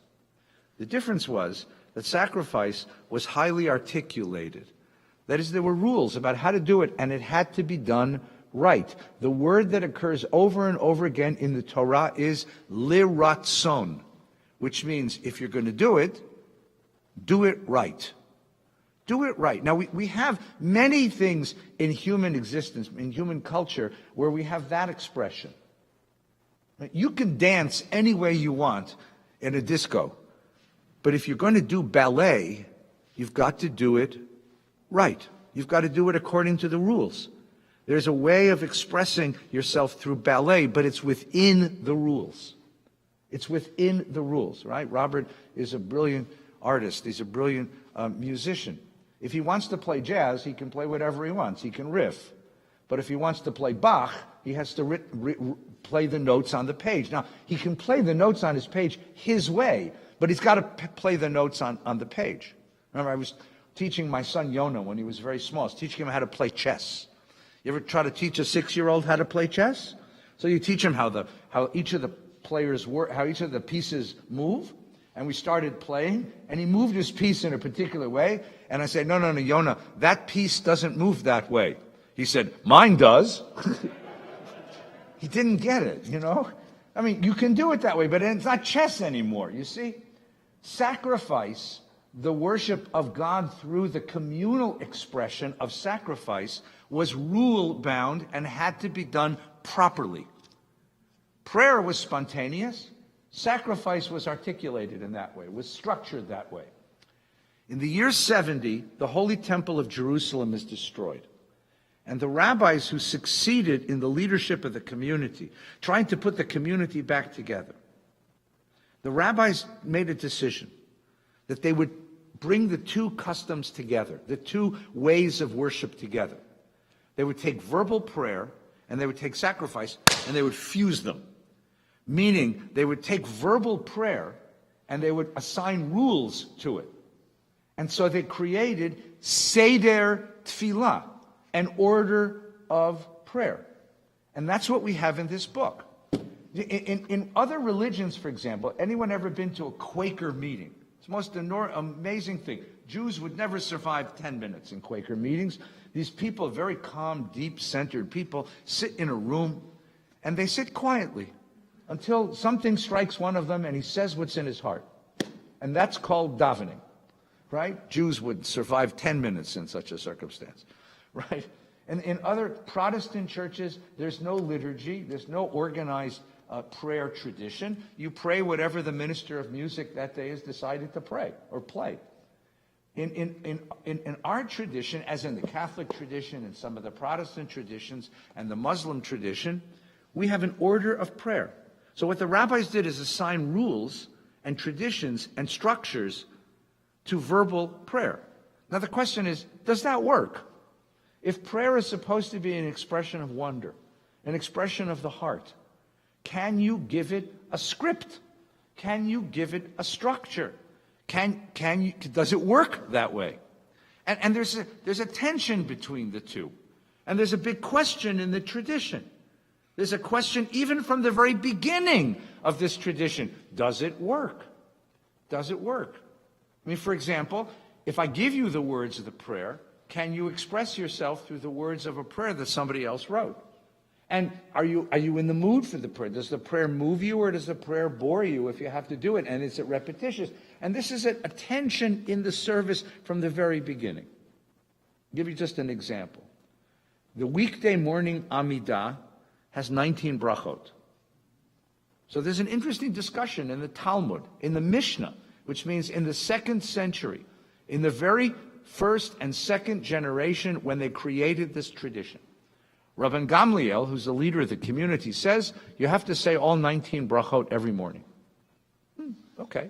The difference was that sacrifice was highly articulated. That is, there were rules about how to do it, and it had to be done right. The word that occurs over and over again in the Torah is liratzon, which means if you're going to do it right. Do it right. Now, we have many things in human existence, in human culture, where we have that expression. You can dance any way you want, in a disco. But if you're going to do ballet, you've got to do it right. You've got to do it according to the rules. There's a way of expressing yourself through ballet, but it's within the rules. It's within the rules, right? Robert is a brilliant artist. He's a brilliant musician. If he wants to play jazz, he can play whatever he wants. He can riff. But if he wants to play Bach, he has to play the notes on the page. Now, he can play the notes on his page his way, but he's got to play the notes on the page. Remember, I was teaching my son Yonah when he was very small. I was teaching him how to play chess. You ever try to teach a 6-year-old how to play chess? So you teach him how each of the players work, how each of the pieces move. And we started playing, and he moved his piece in a particular way. And I said, no, Yonah, that piece doesn't move that way. He said, mine does. He didn't get it, you know? I mean, you can do it that way, but it's not chess anymore, you see? Sacrifice, the worship of God through the communal expression of sacrifice, was rule-bound and had to be done properly. Prayer was spontaneous. Sacrifice was articulated in that way, was structured that way. In the year 70, the Holy Temple of Jerusalem is destroyed. And the rabbis who succeeded in the leadership of the community, trying to put the community back together, the rabbis made a decision that they would bring the two customs together, the two ways of worship together. They would take verbal prayer and they would take sacrifice and they would fuse them. Meaning, they would take verbal prayer and they would assign rules to it. And so they created Seder Tfilah, an order of prayer. And that's what we have in this book. In other religions, for example, anyone ever been to a Quaker meeting? It's the most amazing thing. Jews would never survive 10 minutes in Quaker meetings. These people, very calm, deep-centered people, sit in a room and they sit quietly until something strikes one of them and he says what's in his heart. And that's called davening, right? Jews would survive 10 minutes in such a circumstance, right? And in other Protestant churches, there's no liturgy, there's no organized prayer tradition. You pray whatever the minister of music that day has decided to pray or play. In our tradition, as in the Catholic tradition and some of the Protestant traditions and the Muslim tradition, we have an order of prayer. So what the rabbis did is assign rules and traditions and structures to verbal prayer. Now the question is, does that work? If prayer is supposed to be an expression of wonder, an expression of the heart, can you give it a script? Can you give it a structure? Does it work that way? And there's a tension between the two. And there's a big question in the tradition. There's a question even from the very beginning of this tradition. Does it work? Does it work? I mean, for example, if I give you the words of the prayer, can you express yourself through the words of a prayer that somebody else wrote? And are you in the mood for the prayer? Does the prayer move you or does the prayer bore you if you have to do it? And is it repetitious? And this is a tension in the service from the very beginning. I'll give you just an example. The weekday morning Amidah has 19 brachot. So there's an interesting discussion in the Talmud, in the Mishnah, which means in the 2nd century, in the very first and second generation when they created this tradition. Rabban Gamliel, who's the leader of the community, says you have to say all 19 brachot every morning. Okay.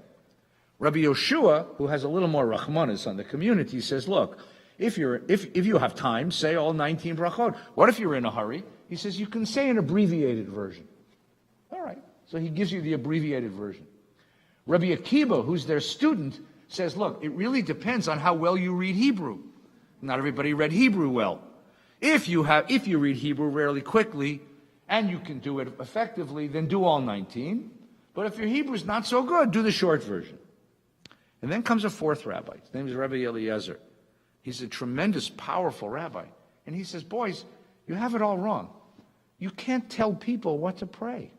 Rabbi Yoshua, who has a little more rachmanis on the community, says, look, if you have time, say all 19 brachot. What if you're in a hurry? He says you can say an abbreviated version. All right. So he gives you the abbreviated version. Rabbi Akiva, who's their student, says, look, it really depends on how well you read Hebrew. Not everybody read Hebrew well. If you read Hebrew fairly quickly and you can do it effectively, then do all 19. But if your Hebrew's not so good, do the short version. And then comes a fourth rabbi. His name is Rabbi Eliezer. He's a tremendous, powerful rabbi. And he says, boys, you have it all wrong. You can't tell people what to pray.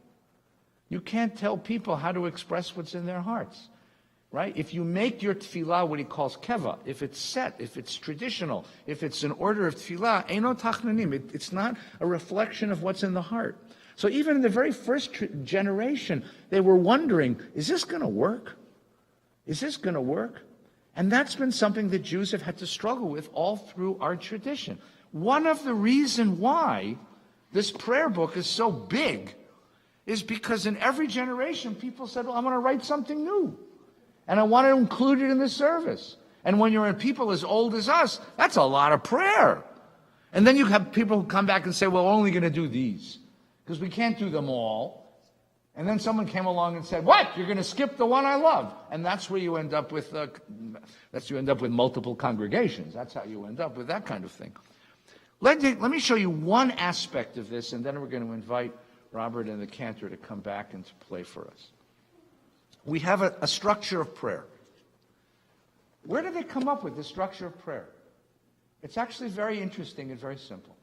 You can't tell people how to express what's in their hearts. Right? If you make your tefillah what he calls keva, if it's set, if it's traditional, if it's an order of tefillah, eino tachnanim, it's not a reflection of what's in the heart. So even in the very first generation, they were wondering, is this going to work? Is this going to work? And that's been something that Jews have had to struggle with all through our tradition. One of the reasons why this prayer book is so big is because in every generation, people said, well, I'm going to write something new. And I want to include it in the service. And when you're in people as old as us, that's a lot of prayer. And then you have people who come back and say, well, we're only going to do these, because we can't do them all. And then someone came along and said, what? You're going to skip the one I love. And that's where you end up with, multiple congregations. That's how you end up with that kind of thing. Let me show you one aspect of this, and then we're going to invite Robert and the cantor to come back and to play for us. We have a structure of prayer. Where did they come up with this structure of prayer? It's actually very interesting and very simple.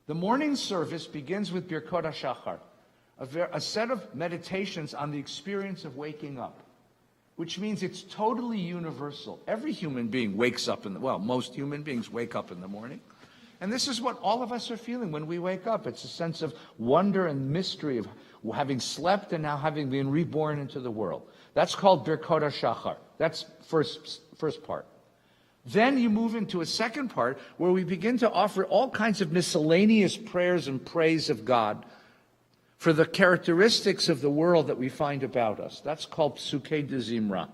The morning service begins with Birkot HaShachar, a set of meditations on the experience of waking up, which means it's totally universal. Every human being wakes up most human beings wake up in the morning. And this is what all of us are feeling when we wake up. It's a sense of wonder and mystery of having slept and now having been reborn into the world. That's called Birkot HaShachar. That's first part. Then you move into a second part where we begin to offer all kinds of miscellaneous prayers and praise of God for the characteristics of the world that we find about us. That's called Psukei de Zimra.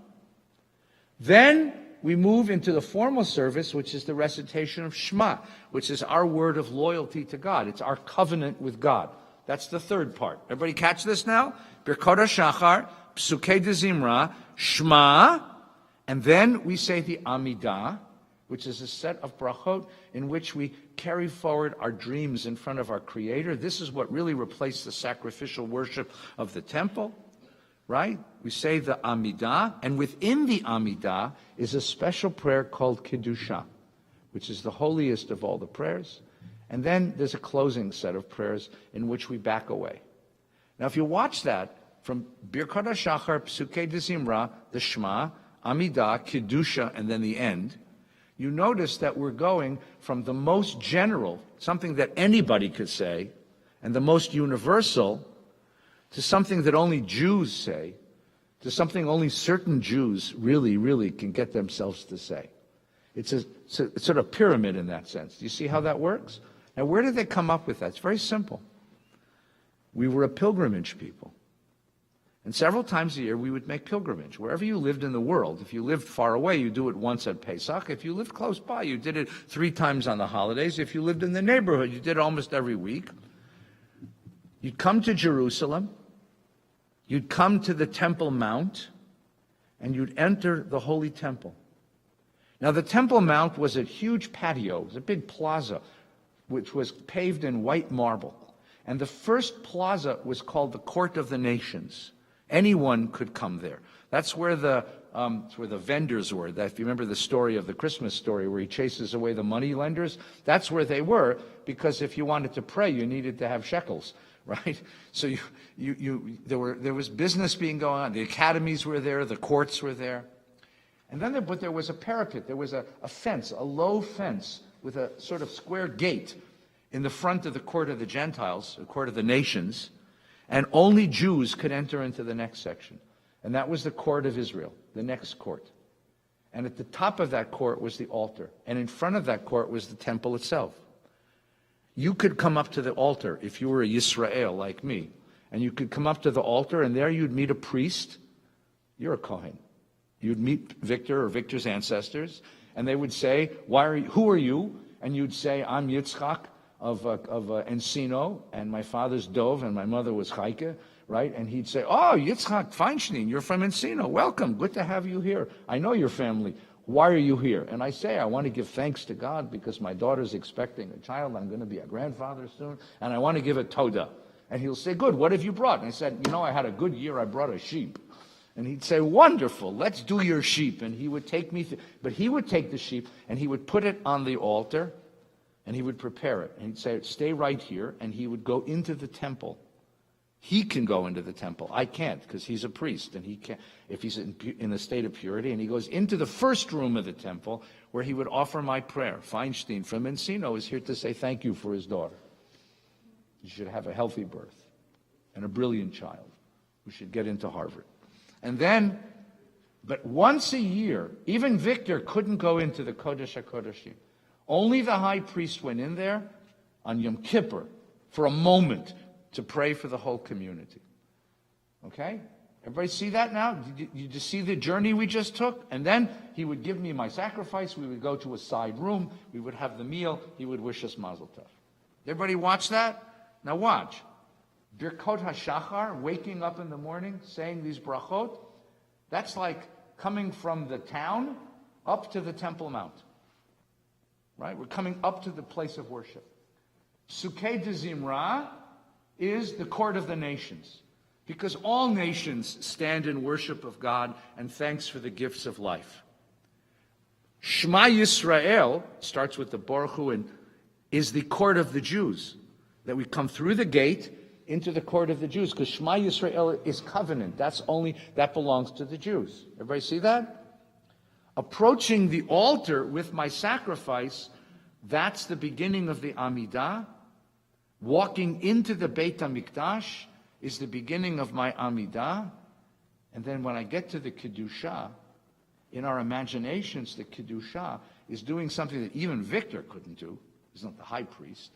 Then we move into the formal service, which is the recitation of Shema, which is our word of loyalty to God. It's our covenant with God. That's the third part. Everybody catch this now? Birkot HaShachar, Psukei de Zimra, Shema, and then we say the Amidah, which is a set of brachot in which we carry forward our dreams in front of our Creator. This is what really replaced the sacrificial worship of the temple, right? We say the Amidah, and within the Amidah is a special prayer called Kiddusha, which is the holiest of all the prayers. And then there's a closing set of prayers in which we back away. Now, if you watch that from Birkot HaShachar, Psukei de Zimra, the Shema, Amidah, Kiddusha, and then the end, you notice that we're going from the most general, something that anybody could say, and the most universal, to something that only Jews say, to something only certain Jews really, really can get themselves to say. It's a sort of pyramid in that sense. Do you see how that works? Now, where did they come up with that? It's very simple. We were a pilgrimage people. And several times a year, we would make pilgrimage. Wherever you lived in the world, if you lived far away, you do it once at Pesach. If you lived close by, you did it 3 times on the holidays. If you lived in the neighborhood, you did it almost every week. You'd come to Jerusalem. You'd come to the Temple Mount, and you'd enter the Holy Temple. Now, the Temple Mount was a huge patio. It was a big plaza, which was paved in white marble. And the first plaza was called the Court of the Nations. Anyone could come there. That's where the vendors were. If you remember the story of the Christmas story where he chases away the money lenders, that's where they were, because if you wanted to pray, you needed to have shekels, right? So there was business being going on. The academies were there, the courts were there, and then there was a parapet. There was a fence, a low fence with a sort of square gate in the front of the Court of the Gentiles, the Court of the Nations. And only Jews could enter into the next section. And that was the court of Israel, the next court. And at the top of that court was the altar. And in front of that court was the temple itself. You could come up to the altar if you were a Yisrael like me. And you could come up to the altar, and there you'd meet a priest. You're a Kohen. You'd meet Victor or Victor's ancestors. And they would say, who are you? And you'd say, I'm Yitzchak of Encino, and my father's Dov, and my mother was Chaike, right? And he'd say, oh, Yitzchak Feinstein, you're from Encino. Welcome. Good to have you here. I know your family. Why are you here? And I say, I want to give thanks to God because my daughter's expecting a child. I'm going to be a grandfather soon, and I want to give a toda. And he'll say, good, what have you brought? And I said, I had a good year. I brought a sheep. And he'd say, wonderful, let's do your sheep. And he would take me, but he would take the sheep, and he would put it on the altar, and he would prepare it. And he'd say, stay right here. And he would go into the temple. He can go into the temple. I can't, because he's a priest. And he can't, if he's in a state of purity. And he goes into the first room of the temple, where he would offer my prayer. Feinstein from Encino is here to say thank you for his daughter. You should have a healthy birth. and a brilliant child who should get into Harvard. And then, but once a year, even Victor couldn't go into the Kodesh HaKodeshim. Only the high priest went in there on Yom Kippur for a moment to pray for the whole community. Okay? Everybody see that now? You just see the journey we just took? And then he would give me my sacrifice. We would go to a side room. We would have the meal. He would wish us Mazel Tov. Everybody watch that? Now watch. Birkot HaShachar, waking up in the morning, saying these brachot, that's like coming from the town up to the Temple Mount. Right? We're coming up to the place of worship. Sukkei de Zimra is the court of the nations. Because all nations stand in worship of God and thanks for the gifts of life. Shema Yisrael starts with the Baruch Hu and is the court of the Jews. That we come through the gate into the court of the Jews. Because Shema Yisrael is covenant. That belongs to the Jews. Everybody see that? Approaching the altar with my sacrifice, that's the beginning of the Amidah. Walking into the Beit HaMikdash is the beginning of my Amidah. And then when I get to the Kedusha, in our imaginations, the Kedusha is doing something that even Victor couldn't do. He's not the high priest.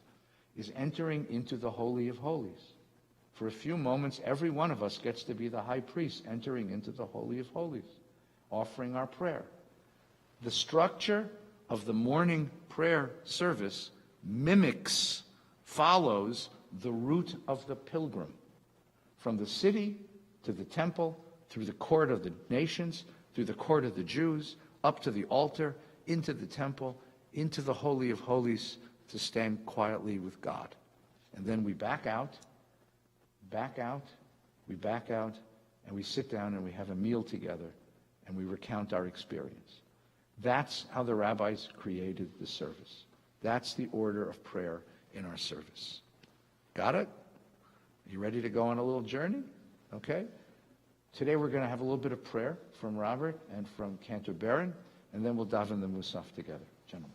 Is entering into the Holy of Holies. For a few moments, every one of us gets to be the high priest, entering into the Holy of Holies, offering our prayer. The structure of the morning prayer service follows the route of the pilgrim. From the city to the temple, through the court of the nations, through the court of the Jews, up to the altar, into the temple, into the Holy of Holies, to stand quietly with God. And then we back out, and we sit down and we have a meal together, and we recount our experience. That's how the rabbis created the service. That's the order of prayer in our service. Got it? You ready to go on a little journey? Okay? Today we're going to have a little bit of prayer from Robert and from Cantor Baron, and then we'll daven the Musaf together. Gentlemen.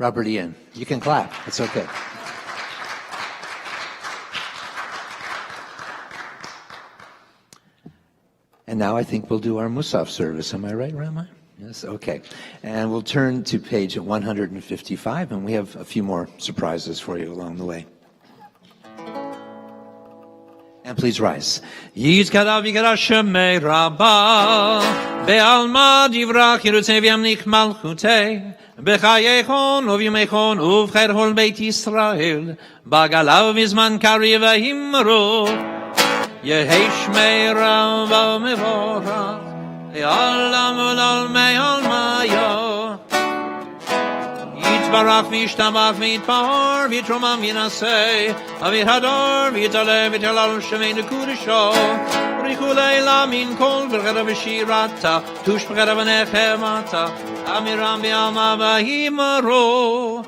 Robert Ian, you can clap. It's okay. And now I think we'll do our Musaf service. Am I right, Rabbi? Yes, okay. And we'll turn to page 155, and we have a few more surprises for you along the way. And please rise. Yizkadav yikara shemei Rabbah Be'alma divrach yirutzei v'yamnik malchutei B'chayechon uv'yumechon uv'cher hol Beit Yisrael B'galav v'zman kari v'himru Yehei shmei Rabbah mevorach Le'olam u'l'olmei olmayo Barach v'yishtabach v'yitpahor v'yitromam v'yinaseh Av'yihador v'yitaleh v'yitalal shemei nekudesho Richulei lamin kol v'chera v'shirata Tush v'chera v'nechemata Amiram v'yalma v'himaro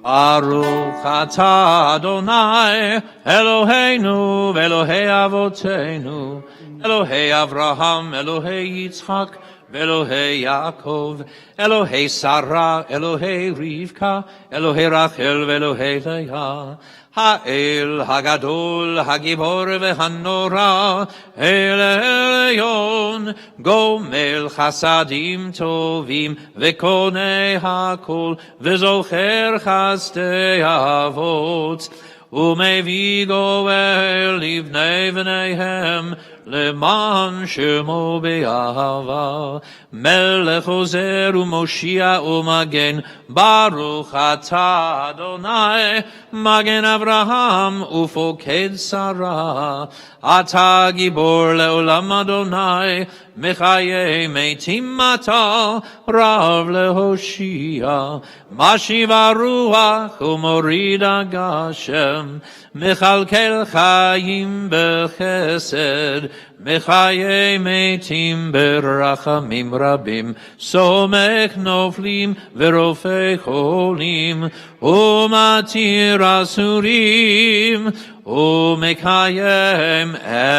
Baruch atah Adonai Eloheinu v'Elohei avoteinu Elohei Avraham, Elohei Yitzchak Elohei Yaakov, Elohei Sarah, Elohei Rivka, Elohei Rachel, Elohei Leah, Ha'el, Hagadol, Hagibor, Vehanora, El Elyon, Gomel Chasadim Tovim, Vekonei Hakol, Vezocher Chastei Avot, Umevi Goel, Livnei V'neihem, למען שמו באהבה, מלך עוזר ומושיע ומגן, ברוך אתה אדוני, מגן אברהם ופוקד שרה, אתה גיבור לעולם אדוני, מחיי מתים אתה, רב להושיע, משיב הרוח ומוריד הגשם, מכלכל חיים בחסד, מחיי מתים ברחמים רבים, סומך נופלים ורופא חולים, ומתיר אסורים, ומקיים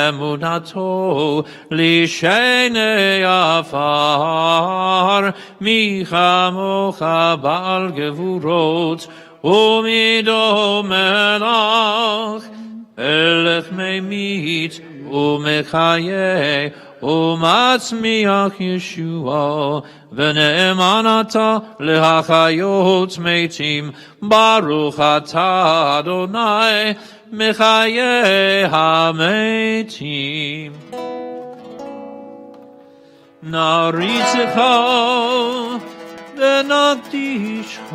אמונתו לשני עפר, מי כמוך בעל גבורות, ומידו מלך, מלך ממית ומחיה, ומצמיח ישועה, ונאמן אתה להחיות מתים, ברוך אתה אדוני מחיי המתים. נריצך ונקדישך,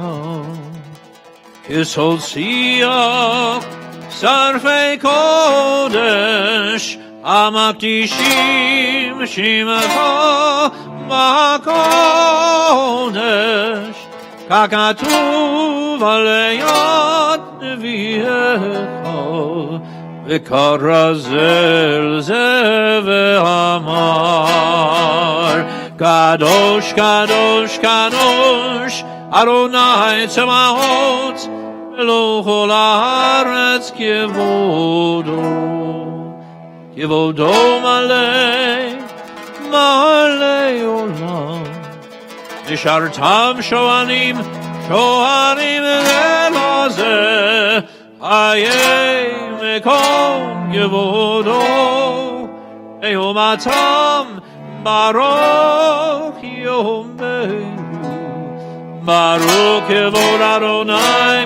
כסוד שיח שרפי קודש, המקדישים שמך בקודש, ככתוב על יד נביאך, וכרזל זה ואמר, קדוש קדוש קדוש אדוני צבאות, אלוהי כל הארץ כבודו מלא מלא עולם. נשארתם שוערים ולזה, חיי מקום כבודו, יומתם ברוך יומנו, ברוך כבוד אדוני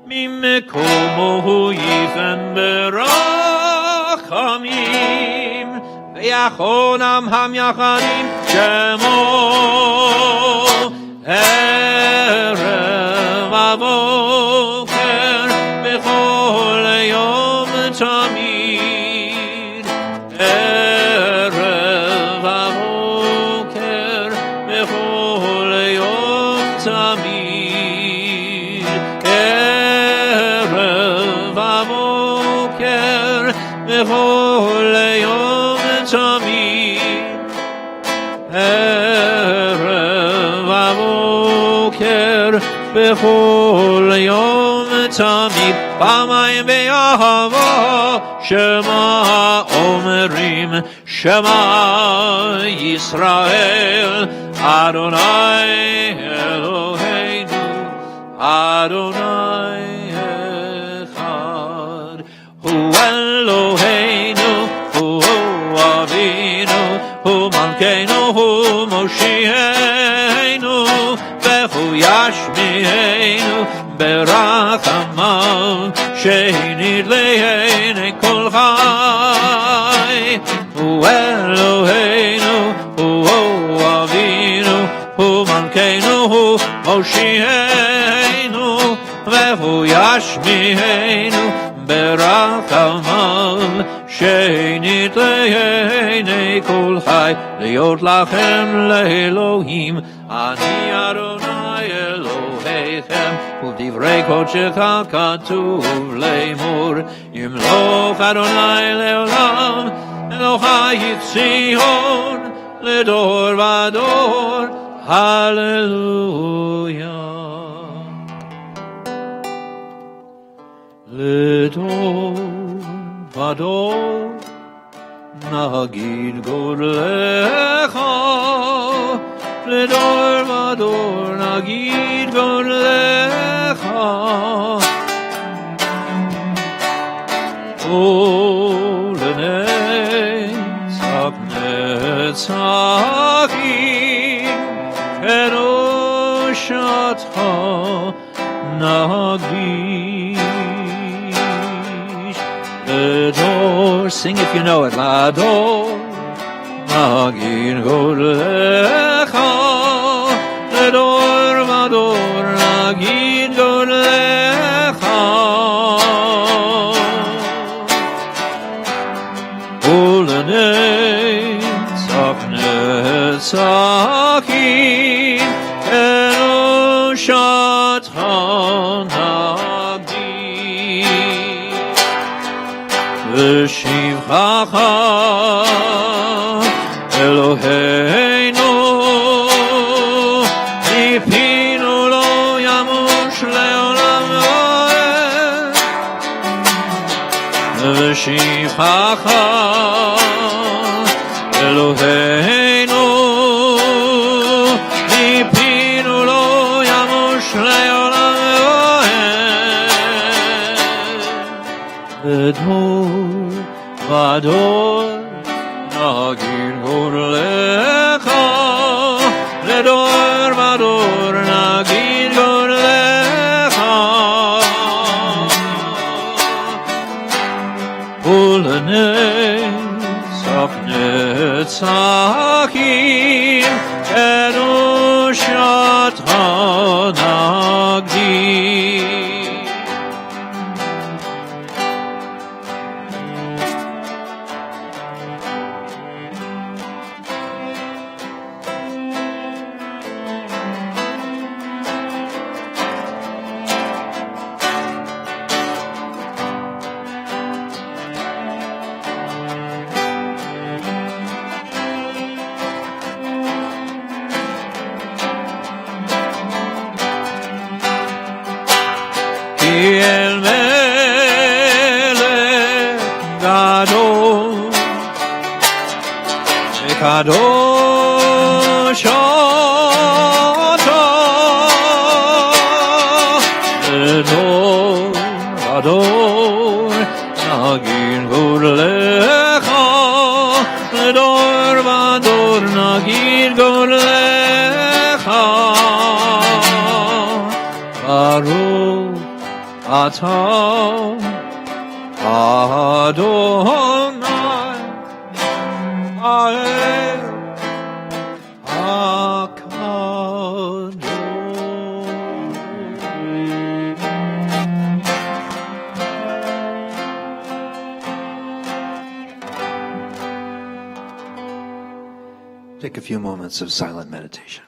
ממקומו הוא ייתן ברחמים, ויחונם המייחדים שמו, ערב הבוקר בכל יום תמיד, ערב הבוקר בכל יום תמיד, ערב הבוקר בכל יום תמיד, ערב הבוקר בכל יום תמיד. פעמיים באהבה שמע אומרים, שמע ישראל אדוני אלוהינו אדוני אחד. הוא אלוהינו, הוא אבינו, הוא מלכנו, הוא מושיענו, והוא ישמיענו ברחמיו, שהניד לעיני כל חי. הוא אלוהינו, הוא אבינו, הוא מלכנו, הוא מושיענו, והוא ישמיענו ברחמיו, שהניד לעיני כל חי. להיות לכם לאלוהים, אני אדוני אלוהיכם, ובדברי קודשך כתוב לאמור, ימלוך אדוני לעולם, אלוהי ציון לדור ודור, הללויה. לדור ודור נגיד גודלך, לדור ודור נגיד גודלך, ולנצח נצחים קדושתך נגיד. Lador, sing if you know it. Lador, nagin godlecha. Lador, Lador, nagin godlecha. Ulenetzach netzakim kedushatcha nagin. V'shivchacha Eloheinu mipi בשבחך אלוהינו מפינו לא ימוש לעולם ועד ודור ודור נגיד גודלך לדור ודור נגיד גודלך ולנצח נצחים קדושתך נגדיל. כי אל מלך גדול וקדוש אתה לדור ודור נגיד גודלך לדור ודור נגיד גודלך ברוך אתה אדוני האל הקדוש. Take a few moments of silent meditation.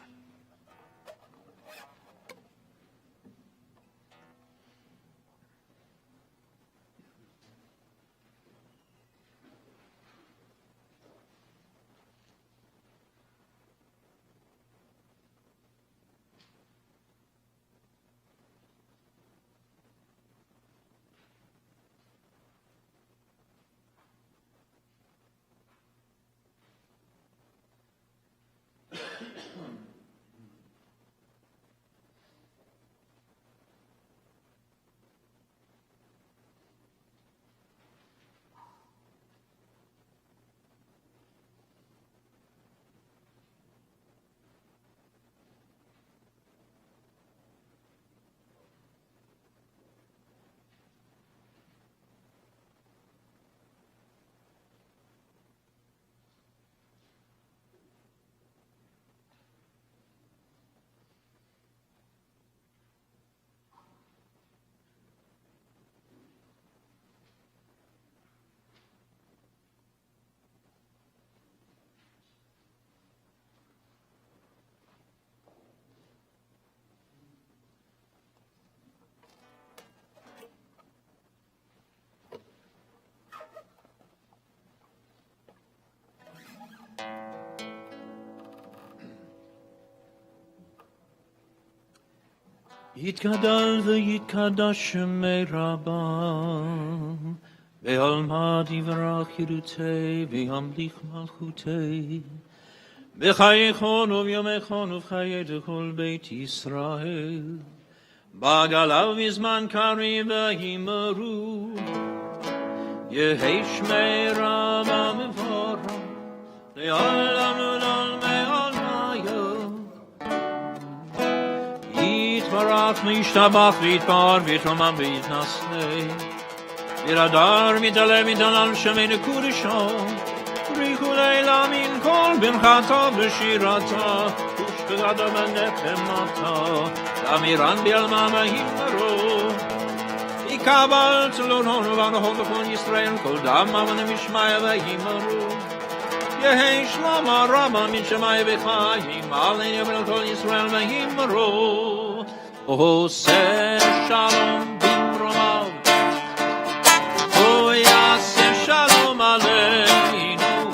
יתגדל ויתקדש שמי רבם, ועלמא דברה חירותי, וימליך מלכותי, בחייכון וביומכון ובחיי כל בית ישראל, בגלה ובזמן קריב והימרו, יהי שמי רבם מבורך, לעולם ולעולמי עולמי. יתברך וישתבח ויתפאר ויתרומם ויתנשא וירדר מתעלה מתעלל שמי קודשו בריחו לילה מן כל ברכתו ושירתו ושפגתו ונחמתו לאמירן בעלמא והימרו יקבל צלונו וברכו בכל ישראל כל דם אבן משמעיה והימרו יהי שלום רבה מן שמיים וחיים עלינו ולכל כל ישראל והימרו עושה שלום במרומיו הוא יעשה שלום עלינו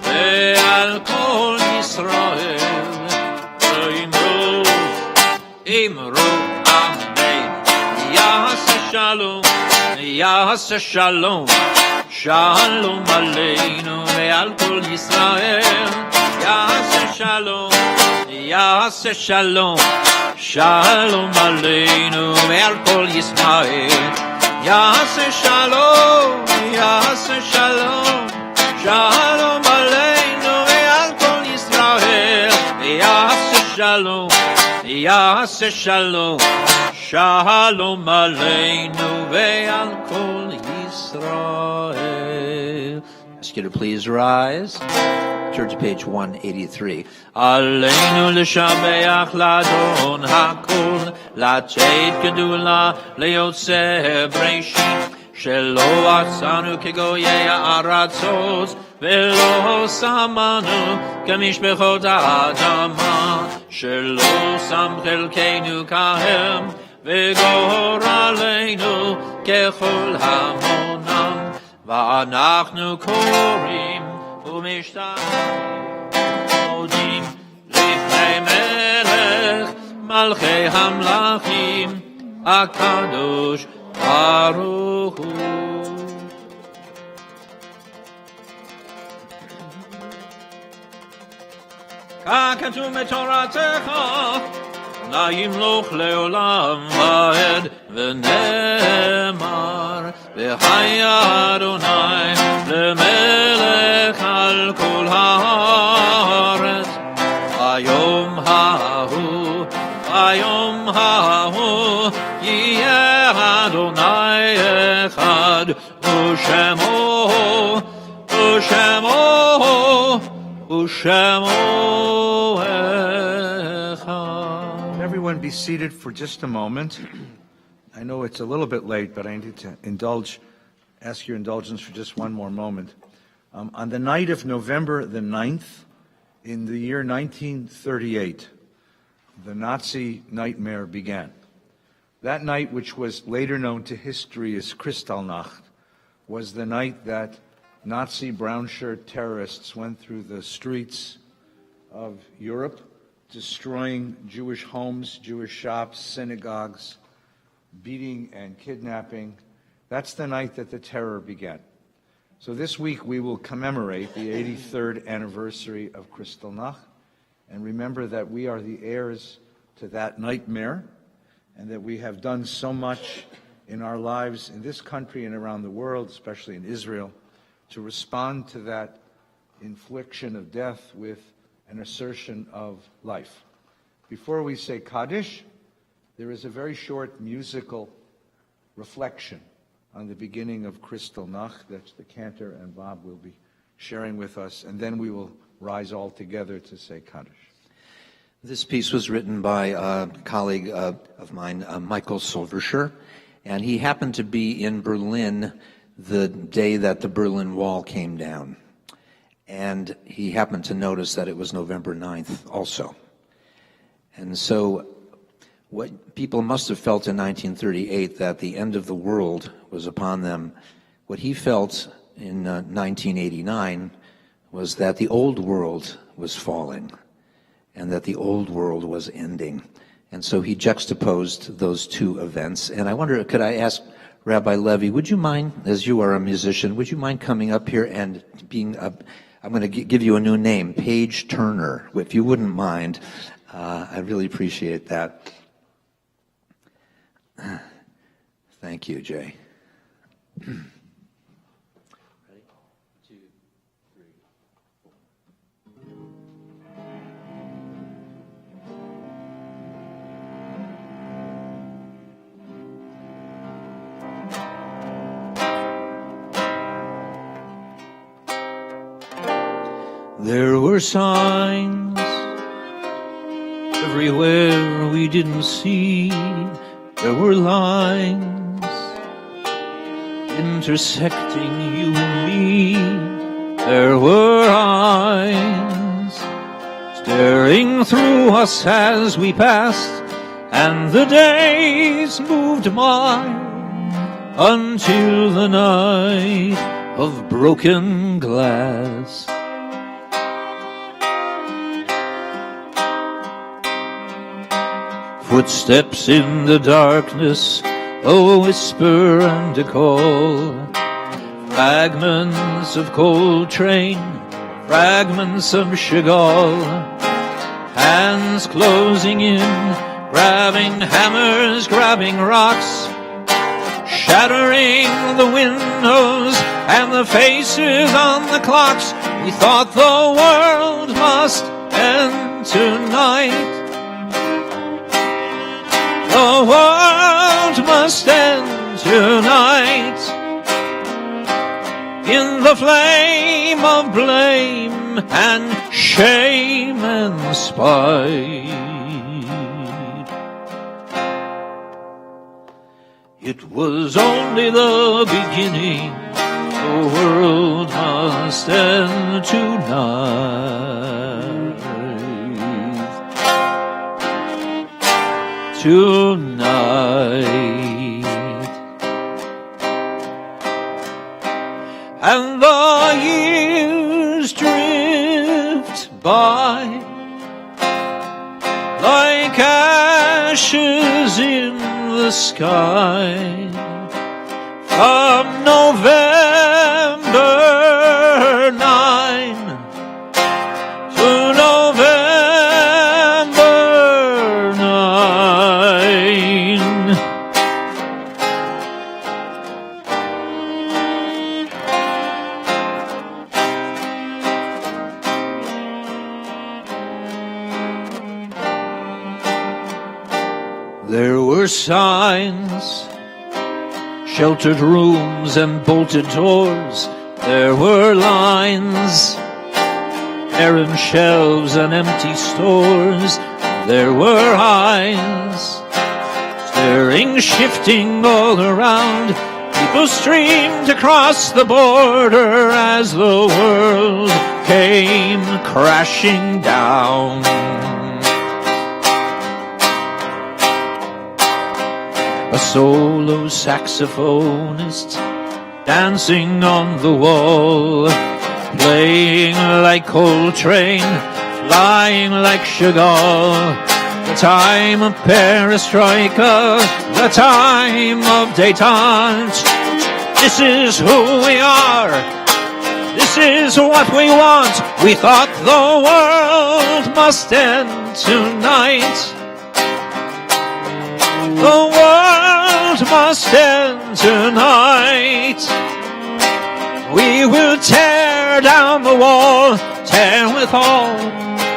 ועל כל ישראל ואמרו אמן יעשה שלום Shalom aleinu ve'al kol Yisrael. Yaseh shalom, Yaseh shalom. Shalom aleinu ve'al kol Yisrael. Yaseh shalom, Yaseh shalom. Shalom aleinu ve'al kol Yisrael. Yaseh shalom, Yaseh shalom. Shalom aleinu ve'al kol Yisrael. Ask you to please rise. Turn to page 183. Aleinu l'shabeach l'adon hakol, l'ateit gedula leyotzeh breshit, shelo atzanu kegoyei ha'aratzot, velo samanu kemishpechot ha'adama, shelo sam chelkeinu kahem, וגורלנו ככל המונם, ואנחנו קוראים ומשתעבדים לפני מלך מלכי המלכים הקדוש ברוך הוא. ככתוב בתורתך لا يملك לעולם ועד ונאמר וחי אדוני למלך על כל הארץ היום ההוא יהיה אדוני אחד ושמו אחד. Everyone be seated for just a moment. I know it's a little bit late, but I need to ask your indulgence for just one more moment. On the night of November the 9th, in the year 1938, the Nazi nightmare began. That night, which was later known to history as Kristallnacht, was the night that Nazi brown shirt terrorists went through the streets of Europe, destroying Jewish homes, Jewish shops, synagogues, beating and kidnapping. That's the night that the terror began. So this week we will commemorate the 83rd anniversary of Kristallnacht and remember that we are the heirs to that nightmare and that we have done so much in our lives in this country and around the world, especially in Israel, to respond to that infliction of death with an assertion of life. Before we say Kaddish, there is a very short musical reflection on the beginning of Kristallnacht that the cantor and Bob will be sharing with us, and then we will rise all together to say Kaddish. This piece was written by a colleague of mine, Michael Silversher, and he happened to be in Berlin the day that the Berlin Wall came down. And he happened to notice that it was November 9th also. And so what people must have felt in 1938, that the end of the world was upon them, what he felt in 1989 was that the old world was falling and that the old world was ending. And so he juxtaposed those two events. And I wonder, could I ask Rabbi Levy, would you mind, as you are a musician, would you mind coming up here and being I'm going to give you a new name, Paige Turner, if you wouldn't mind. I'd really appreciate that. Thank you, Jay. Ready? 2, 3, 4. There were signs everywhere we didn't see. There were lines intersecting you and me. There were eyes staring through us as we passed, and the days moved by until the night of broken glass. Footsteps in the darkness, a whisper and a call Fragments of Coltrane, fragments of Chagall, hands closing in, grabbing hammers, grabbing rocks, shattering the windows and the faces on the clocks. We thought the world must end tonight. The world must end tonight. In the flame of blame and shame and spite. It was only the beginning. The world must end tonight. Tonight. And the years drift by like ashes in the sky. From November 9 to November 9. There were signs, sheltered rooms and bolted doors. There were lines, barren shelves and empty stores. There were eyes, staring, shifting all around. People streamed across the border as the world came crashing down. A solo saxophonist dancing on the wall, playing like Coltrane, flying like Chagall. The time of perestroika, the time of détente. This is who we are. This is what we want. We thought the world must end tonight. The world must end tonight. We will tear down the wall, tear with all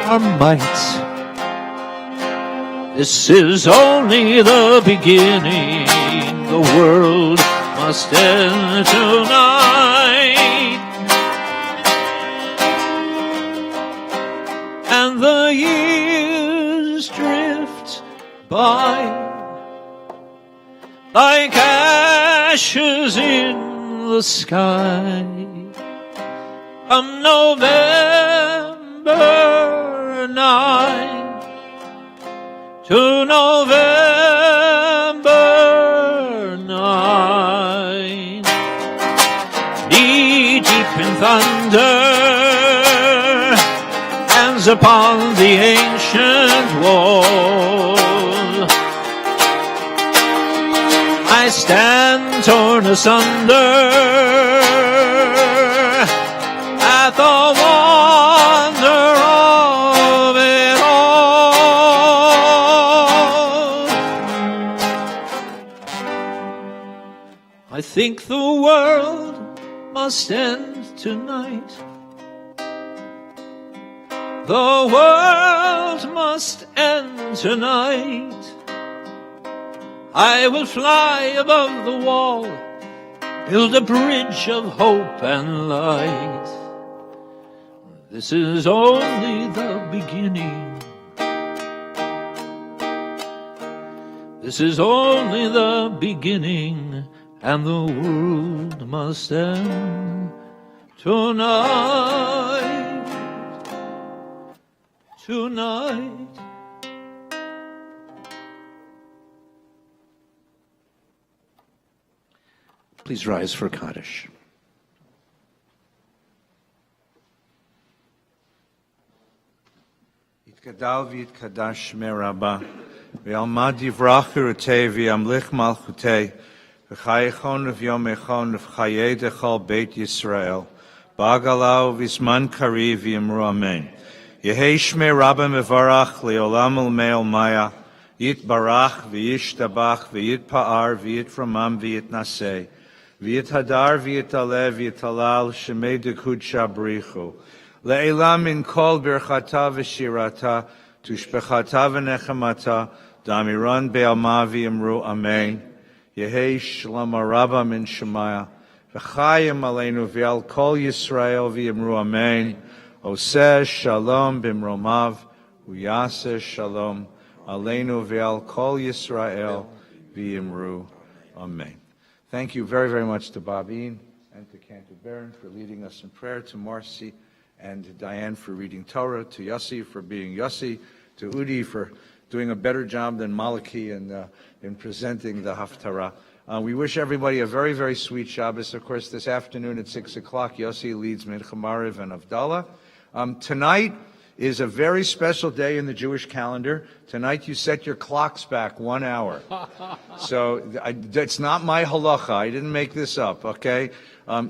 our might. This is only the beginning. The world must end tonight. And the years drift by like ashes in the sky. From November 9 to November 9. Knee deep in thunder, hands upon the ancient wall. I stand torn asunder at the wonder of it all. I think the world must end tonight. The world must end tonight. I will fly above the wall, build a bridge of hope and light. This is only the beginning. This is only the beginning, and the world must end tonight. Tonight. Please rise for Kaddish. יתגדל ויתקדש שמי רבה, ויעמד יברח ורתי וימליך מלכותי, v'chayechon v'yomechon v'chayei dechal Beit Yisrael, ba'agalau v'zman kari v'yimru amen. Yehei shmei rabba mevarach le'olam u'me'el maya, yitbarach v'yishtabach v'yitpa'ar v'yitramam v'yitnaseh, v'yithadar v'yitalev v'yitalal shemei dekud shabrichu, le'elam min kol birchata v'shirata, tushbechata v'nechamata, damiran be'alma v'yimru amen. Yehei shlama rabba min shemaya, v'chayim aleinu v'al kol Yisrael v'yimru amen. Oseh shalom bimromav, uyaseh shalom aleinu v'al kol Yisrael v'yimru amen. Thank you very, very much to Bobine and to Cantor Baron for leading us in prayer, to Marcy and to Diane for reading Torah, to Yossi for being Yossi, to Udi for doing a better job than Malaki in presenting the Haftarah. We wish everybody a very, very sweet Shabbos. Of course, this afternoon at 6 o'clock, Yossi leads Mincha Mariv and Havdalah. Tonight is a very special day in the Jewish calendar. Tonight you set your clocks back 1 hour. So it's not my halacha. I didn't make this up, okay?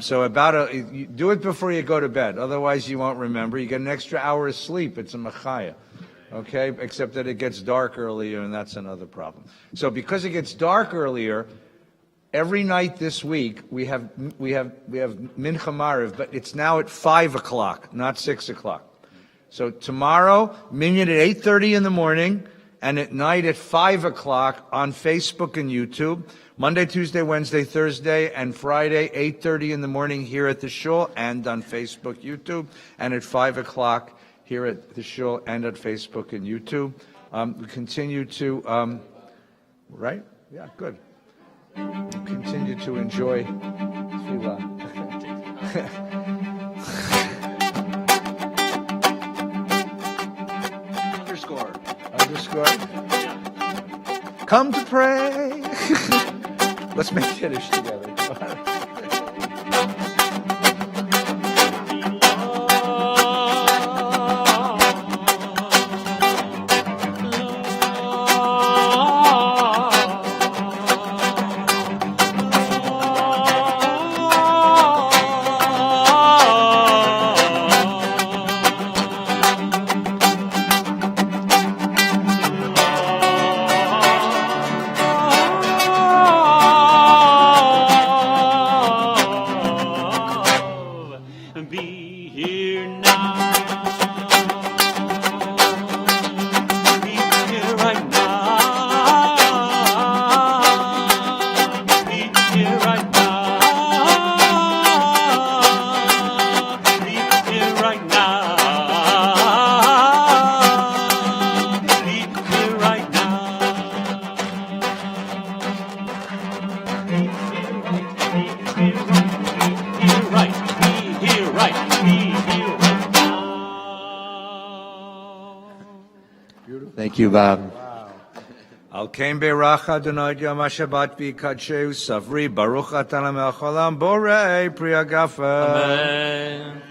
So you do it before you go to bed. Otherwise you won't remember. You get an extra hour of sleep. It's a machaya. Okay? Except that it gets dark earlier, and that's another problem. So because it gets dark earlier, every night this week we have Mincha Mariv, but it's now at 5 o'clock, not 6 o'clock. So tomorrow, minyan at 8:30 in the morning, and at night at 5 o'clock on Facebook and YouTube. Monday, Tuesday, Wednesday, Thursday, and Friday, 8:30 in the morning here at the shul and on Facebook, YouTube, and at 5 o'clock here at the shul and at Facebook and YouTube. We continue to, right? Yeah, good. Continue to enjoy Tefillah. Underscore. Come to pray. Let's make Kiddush together. Thank you, Bob. Al Kain Be'Racha Adonai Yom HaShabbat V'Yikadsheu Savri Baruch Atah L'Melech Haolam Borei Pri Hagafen. Amen.